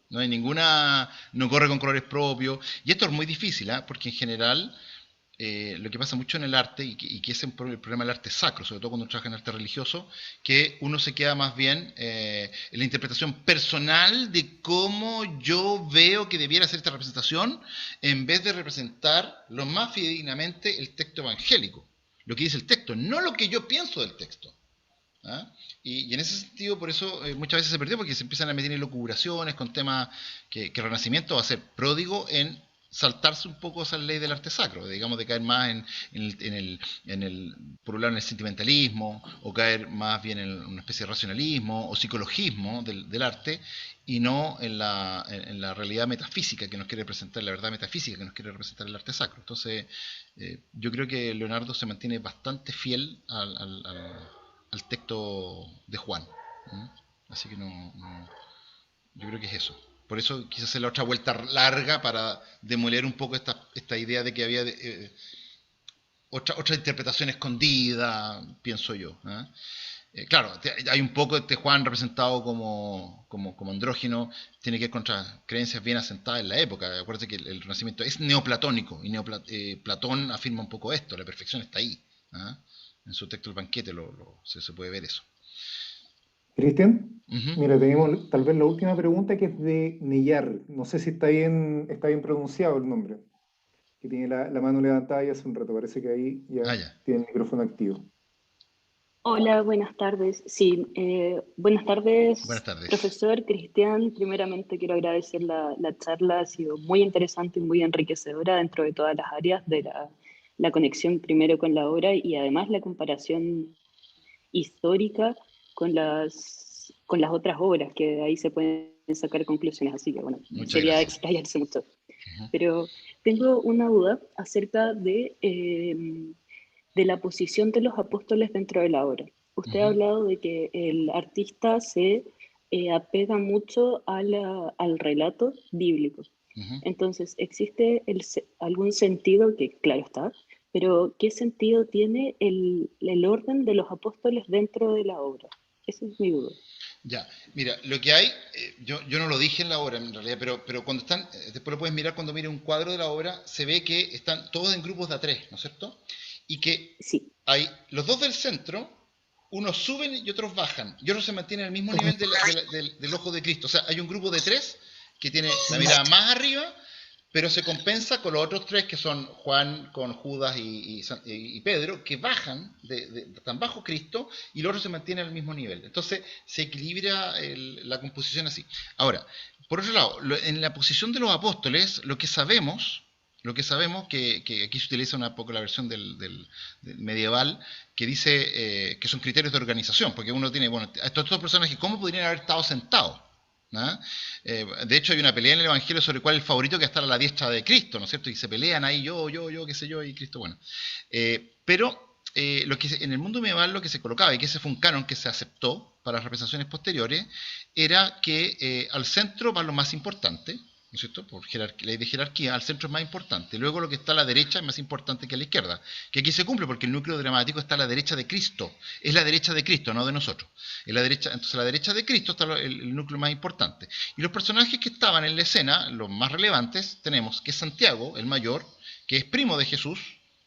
No hay ninguna, no corre con colores propios. Y esto es muy difícil, porque en general lo que pasa mucho en el arte, y que es el problema del arte sacro, sobre todo cuando uno trabaja en arte religioso, que uno se queda más bien en la interpretación personal de cómo yo veo que debiera ser esta representación, en vez de representar lo más fidedignamente el texto evangélico. Lo que dice el texto, no lo que yo pienso del texto. Y en ese sentido, por eso muchas veces se perdió, porque se empiezan a meter en locubraciones con temas que el Renacimiento va a ser pródigo en saltarse un poco esa ley del arte sacro, digamos, de caer más por un lado en el sentimentalismo, o caer más bien en una especie de racionalismo o psicologismo del arte, y no en la realidad metafísica que nos quiere representar, la verdad metafísica que nos quiere representar el arte sacro. Entonces, yo creo que Leonardo se mantiene bastante fiel al texto de Juan. Así que yo creo que es eso. Por eso quise hacer la otra vuelta larga para demoler un poco esta idea de que había otra interpretación escondida, pienso yo. Claro, hay un poco este Juan representado como andrógino, tiene que ver contra creencias bien asentadas en la época. Acuérdate que el Renacimiento es neoplatónico y Platón afirma un poco esto, la perfección está ahí. En su texto El banquete se puede ver eso. Cristian, Uh-huh. mira, tenemos tal vez la última pregunta que es de Neyar. No sé si está bien pronunciado el nombre. Que tiene la mano levantada ya hace un rato. Parece que ahí ya tiene el micrófono activo. Hola, buenas tardes. Sí, buenas tardes, profesor Cristian. Primeramente quiero agradecer la charla, ha sido muy interesante y muy enriquecedora dentro de todas las áreas de la conexión primero con la obra y además la comparación histórica con las otras obras, que de ahí se pueden sacar conclusiones, así que bueno, sería explayarse mucho. Pero tengo una duda acerca de la posición de los apóstoles dentro de la obra. Usted ha hablado de que el artista se apega mucho al relato bíblico. Entonces, ¿existe algún sentido, que claro está, pero ¿qué sentido tiene el orden de los apóstoles dentro de la obra? Esa es mi duda. Ya, mira, lo que hay, yo no lo dije en la obra en realidad, pero cuando están, después lo puedes mirar cuando mires un cuadro de la obra, se ve que están todos en grupos de a tres, ¿no es cierto? Y que sí, hay los dos del centro, unos suben y otros bajan, y otros se mantienen al mismo nivel del ojo de Cristo. O sea, hay un grupo de tres que tiene la mirada más arriba, pero se compensa con los otros tres que son Juan con Judas y Pedro, que bajan tan bajo Cristo y los otros se mantienen al mismo nivel. Entonces se equilibra la composición así. Ahora, por otro lado, en la posición de los apóstoles, lo que sabemos que aquí se utiliza un poco la versión del medieval, que dice que son criterios de organización, porque uno tiene, bueno, estos dos personajes, ¿cómo podrían haber estado sentados? ¿Ah? De hecho hay una pelea en el Evangelio sobre cuál es el favorito que está a la diestra de Cristo, ¿no es cierto? Y se pelean ahí, yo, qué sé yo, y Cristo, bueno. Pero lo que en el mundo medieval lo que se colocaba, y que ese fue un canon que se aceptó para las representaciones posteriores, era que al centro va lo más importante, ¿no es cierto? Por ley de jerarquía, al centro es más importante. Luego lo que está a la derecha es más importante que a la izquierda. Que aquí se cumple porque el núcleo dramático está a la derecha de Cristo. Es la derecha de Cristo, no de nosotros. Entonces a la derecha de Cristo está el núcleo más importante. Y los personajes que estaban en la escena, los más relevantes, tenemos que Santiago, el mayor, que es primo de Jesús,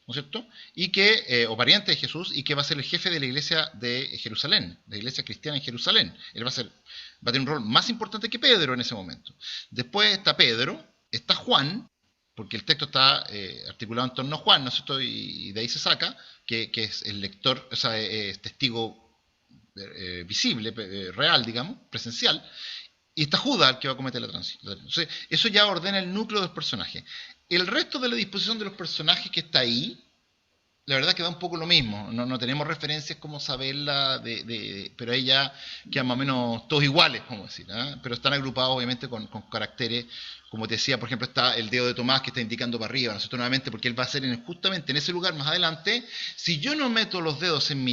¿no es cierto? Y que, o pariente de Jesús, y que va a ser el jefe de la iglesia de Jerusalén, la iglesia cristiana en Jerusalén. Él va a tener un rol más importante que Pedro en ese momento. Después está Pedro, está Juan, porque el texto está articulado en torno a Juan, ¿no es cierto? Y de ahí se saca que es el lector, o sea, es testigo visible, real, digamos, presencial. Y está Judas, el que va a cometer la transición. Entonces, eso ya ordena el núcleo de los personajes. El resto de la disposición de los personajes que está ahí, la verdad que da un poco lo mismo. No tenemos referencias como saberla, pero ahí ya quedan más o menos todos iguales, como decir. ¿Eh? Pero están agrupados obviamente con caracteres, como te decía, por ejemplo, está el dedo de Tomás que está indicando para arriba, ¿no es cierto? Nuevamente, porque él va a ser justamente en ese lugar más adelante. Si yo no meto los dedos en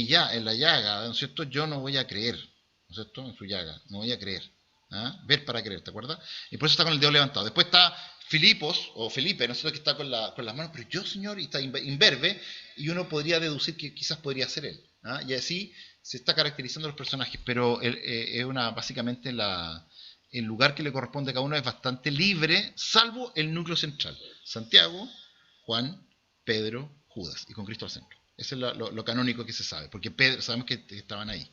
la llaga, ¿no es cierto? Yo no voy a creer, ¿no es cierto? En su llaga, no voy a creer. ¿Ah? Ver para creer, ¿te acuerdas? Y por eso está con el dedo levantado. Después está Filipos, o Felipe, ¿no es cierto? Que está con las manos, pero yo, Señor, y está imberbe, y uno podría deducir que quizás podría ser él. ¿Ah? Y así se está caracterizando los personajes, pero es básicamente el lugar que le corresponde a cada uno es bastante libre, salvo el núcleo central. Santiago, Juan, Pedro, Judas, y con Cristo al centro. Ese es lo canónico que se sabe, porque Pedro, sabemos que estaban ahí.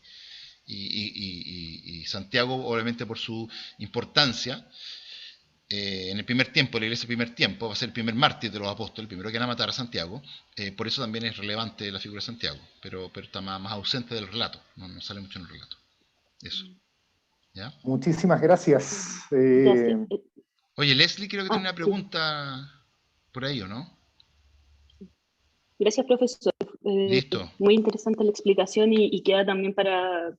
Y Santiago, obviamente por su importancia, en el primer tiempo, la iglesia del primer tiempo, va a ser el primer mártir de los apóstoles, el primero que van a matar a Santiago, por eso también es relevante la figura de Santiago, pero está más ausente del relato, no sale mucho en el relato. Eso. ¿Ya? Muchísimas gracias. Gracias. Oye, Leslie, creo que tiene una pregunta por ahí, ¿o no? Gracias, profesor. Listo. Muy interesante la explicación y queda también para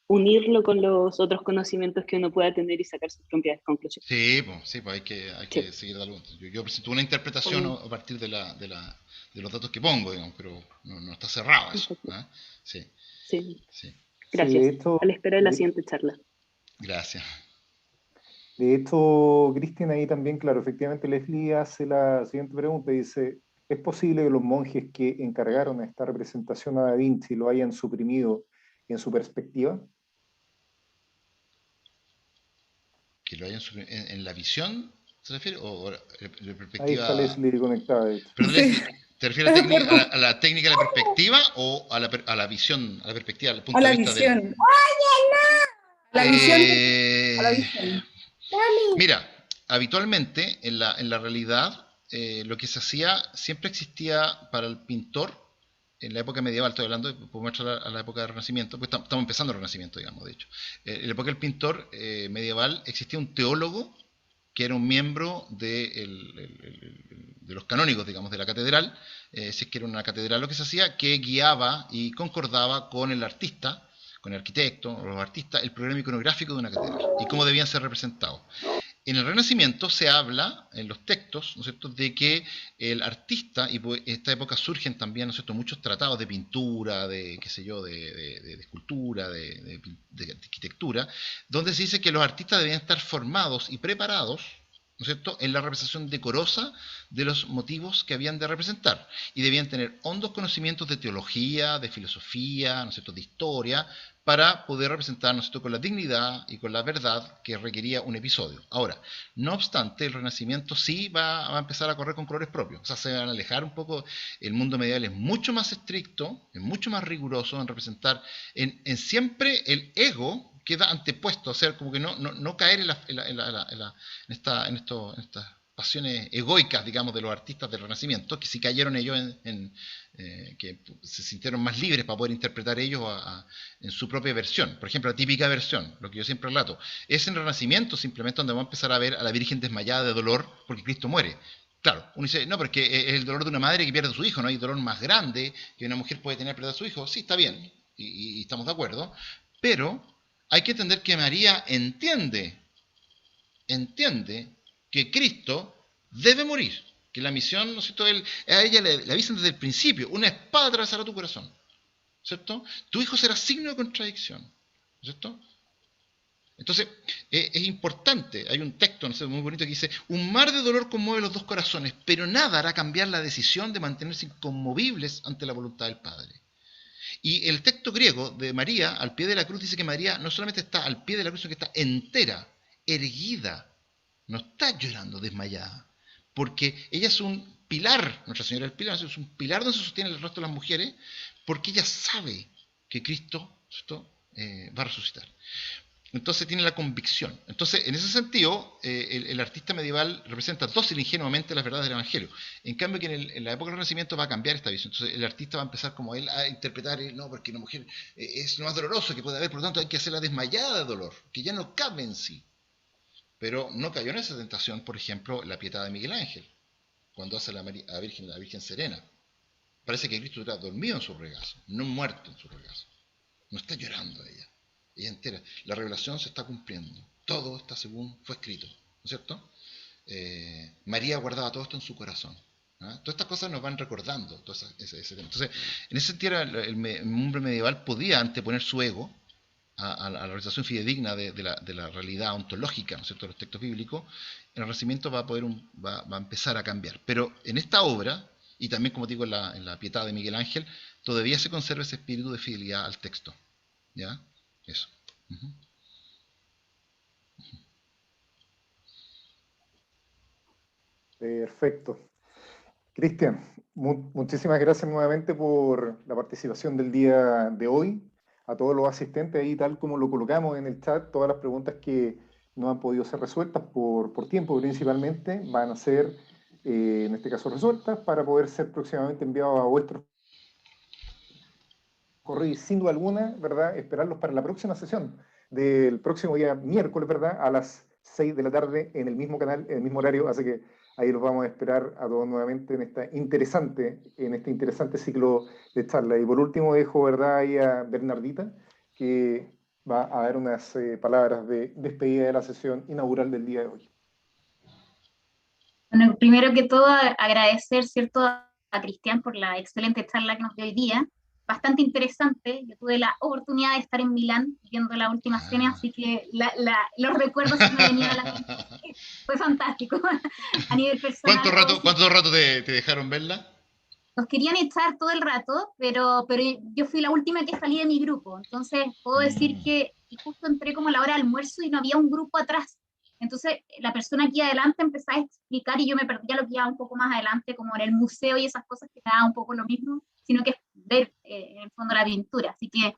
unirlo con los otros conocimientos que uno pueda tener y sacar sus propias conclusiones. Sí, pues hay que seguir dando. Yo presento una interpretación a partir de los datos que pongo, digamos, pero no está cerrado eso. ¿Eh? Sí. Gracias. Sí, a la espera de la siguiente charla. Gracias. De hecho, Cristian, ahí también, claro, efectivamente Leslie hace la siguiente pregunta, dice, ¿es posible que los monjes que encargaron esta representación a Da Vinci lo hayan suprimido en su perspectiva? ¿Que lo hayan suprimido en la visión, se refiere? ¿O la perspectiva? Ahí está Leslie conectada, de hecho. Pero Leslie, ¿te refieres a la técnica de la perspectiva o a la visión, a la perspectiva, al punto de vista de la visión? Mira, habitualmente en la realidad lo que se hacía, siempre existía para el pintor, en la época medieval estoy hablando, podemos entrar a la época del Renacimiento, pues estamos empezando el Renacimiento, digamos, de hecho. En la época del pintor medieval existía un teólogo que era un miembro de los canónigos, digamos, de la catedral, si es que era una catedral lo que se hacía, que guiaba y concordaba con el artista, con el arquitecto o los artistas, el programa iconográfico de una catedral y cómo debían ser representados. En el Renacimiento se habla, en los textos, ¿no es cierto?, de que el artista, y en esta época surgen también, ¿no es cierto?, muchos tratados de pintura, de qué sé yo, de escultura, de arquitectura, donde se dice que los artistas debían estar formados y preparados ¿no es cierto?, en la representación decorosa de los motivos que habían de representar. Y debían tener hondos conocimientos de teología, de filosofía, ¿no es cierto?, de historia, para poder representar, ¿no es cierto?, con la dignidad y con la verdad que requería un episodio. Ahora, no obstante, el Renacimiento sí va a empezar a correr con colores propios. O sea, se van a alejar un poco. El mundo medieval es mucho más estricto, es mucho más riguroso en representar, en siempre el ego queda antepuesto, o sea, como que no caer en estas pasiones egoicas, digamos, de los artistas del Renacimiento, que sí cayeron ellos que se sintieron más libres para poder interpretar ellos en su propia versión. Por ejemplo, la típica versión, lo que yo siempre relato, es en el Renacimiento simplemente donde vamos a empezar a ver a la Virgen desmayada de dolor porque Cristo muere. Claro, uno dice, no, porque es el dolor de una madre que pierde a su hijo, no hay dolor más grande que una mujer puede tener perder a su hijo. Sí, está bien, y estamos de acuerdo, pero hay que entender que María entiende que Cristo debe morir, que la misión, ¿no es cierto?, a ella le avisan desde el principio, una espada atravesará tu corazón, ¿cierto? Tu hijo será signo de contradicción, ¿cierto? Entonces, es importante, hay un texto, no sé, muy bonito que dice, un mar de dolor conmueve los dos corazones, pero nada hará cambiar la decisión de mantenerse inconmovibles ante la voluntad del Padre. Y el texto griego de María, al pie de la cruz, dice que María no solamente está al pie de la cruz, sino que está entera, erguida, no está llorando desmayada, porque ella es un pilar, Nuestra Señora del Pilar, es un pilar donde se sostiene el resto de las mujeres, porque ella sabe que Cristo va a resucitar. Entonces tiene la convicción. Entonces, en ese sentido, el artista medieval representa dócil e ingenuamente las verdades del Evangelio. En cambio, que en la época del Renacimiento va a cambiar esta visión. Entonces, el artista va a empezar como él a interpretar, no, porque una mujer es lo más doloroso que puede haber, por lo tanto hay que hacerla desmayada de dolor, que ya no cabe en sí. Pero no cayó en esa tentación, por ejemplo, la Pietà de Miguel Ángel, cuando hace la Virgen serena. Parece que Cristo está dormido en su regazo, no muerto en su regazo. No está llorando ella. Ella entera. La revelación se está cumpliendo. Todo está según fue escrito, ¿no es cierto? María guardaba todo esto en su corazón. Todas estas cosas nos van recordando todo ese tema. Entonces, en ese sentido, el hombre medieval podía anteponer su ego a la realización fidedigna de la realidad ontológica, ¿no es cierto?, de los textos bíblicos. El Renacimiento va a empezar a cambiar. Pero en esta obra, y también, como digo, en la Pietà de Miguel Ángel, todavía se conserva ese espíritu de fidelidad al texto. ¿Ya? Eso. Perfecto. Cristian, muchísimas gracias nuevamente por la participación del día de hoy. A todos los asistentes ahí, tal como lo colocamos en el chat, todas las preguntas que no han podido ser resueltas por tiempo principalmente, van a ser, en este caso, resueltas para poder ser próximamente enviados a vuestros correos. Sin duda alguna, ¿verdad?, esperarlos para la próxima sesión del próximo día miércoles, ¿verdad?, a las 6 de la tarde en el mismo canal, en el mismo horario, así que ahí los vamos a esperar a todos nuevamente en este interesante ciclo de charla. Y por último dejo, ¿verdad?, ahí a Bernardita, que va a dar unas palabras de despedida de la sesión inaugural del día de hoy. Bueno, primero que todo agradecer, ¿cierto?, a Cristian por la excelente charla que nos dio hoy día. Bastante interesante. Yo tuve la oportunidad de estar en Milán viendo la última cena, así que los recuerdos que me venían a la mente fue fantástico a nivel personal. ¿Cuánto rato te dejaron verla? Nos querían echar todo el rato, pero yo fui la última que salí de mi grupo, entonces puedo decir que justo entré como a la hora de almuerzo y no había un grupo atrás. Entonces la persona aquí adelante empezaba a explicar y yo me perdía lo que iba un poco más adelante, como en el museo y esas cosas que me daban un poco lo mismo, sino que ver en el fondo la pintura. Así que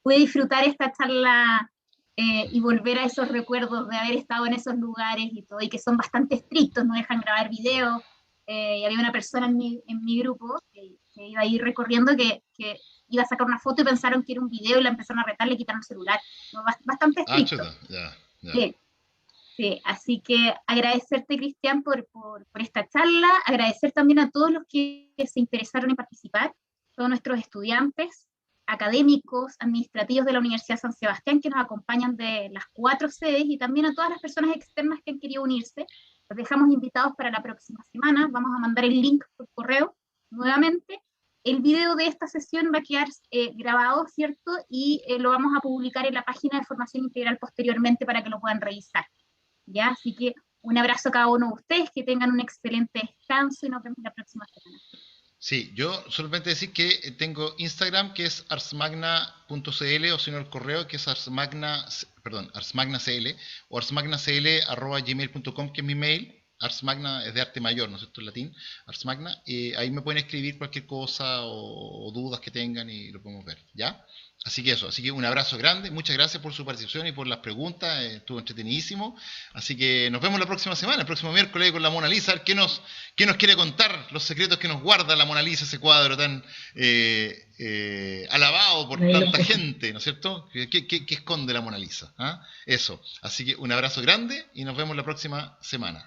pude disfrutar esta charla y volver a esos recuerdos de haber estado en esos lugares y todo, y que son bastante estrictos, no dejan grabar videos. Y había una persona en mi grupo que iba a ir recorriendo que iba a sacar una foto y pensaron que era un video y la empezaron a retar, le quitaron el celular. Bastante estricto. Sí, así que agradecerte, Cristian, por esta charla, agradecer también a todos los que se interesaron en participar, todos nuestros estudiantes, académicos, administrativos de la Universidad San Sebastián que nos acompañan de las 4 sedes y también a todas las personas externas que han querido unirse. Los dejamos invitados para la próxima semana, vamos a mandar el link por correo nuevamente. El video de esta sesión va a quedar grabado, ¿cierto? Y lo vamos a publicar en la página de formación integral posteriormente para que lo puedan revisar. ¿Ya? Así que Un abrazo a cada uno de ustedes, que tengan un excelente descanso y nos vemos la próxima semana. Sí, yo solamente decir que tengo Instagram, que es arsmagna.cl, o si no el correo, que es arsmagnacl, o arsmagnacl@gmail.com, que es mi mail. Arsmagna es de arte mayor, ¿no es cierto?, en latín, Arsmagna. Ahí me pueden escribir cualquier cosa o dudas que tengan y lo podemos ver, ¿ya? Así que eso, así que un abrazo grande, muchas gracias por su participación y por las preguntas, estuvo entretenidísimo. Así que nos vemos la próxima semana, el próximo miércoles con la Mona Lisa, a ver qué nos quiere contar, los secretos que nos guarda la Mona Lisa, ese cuadro tan alabado por tanta gente, ¿no es cierto? ¿Qué esconde la Mona Lisa? ¿Ah? Eso, así que un abrazo grande y nos vemos la próxima semana.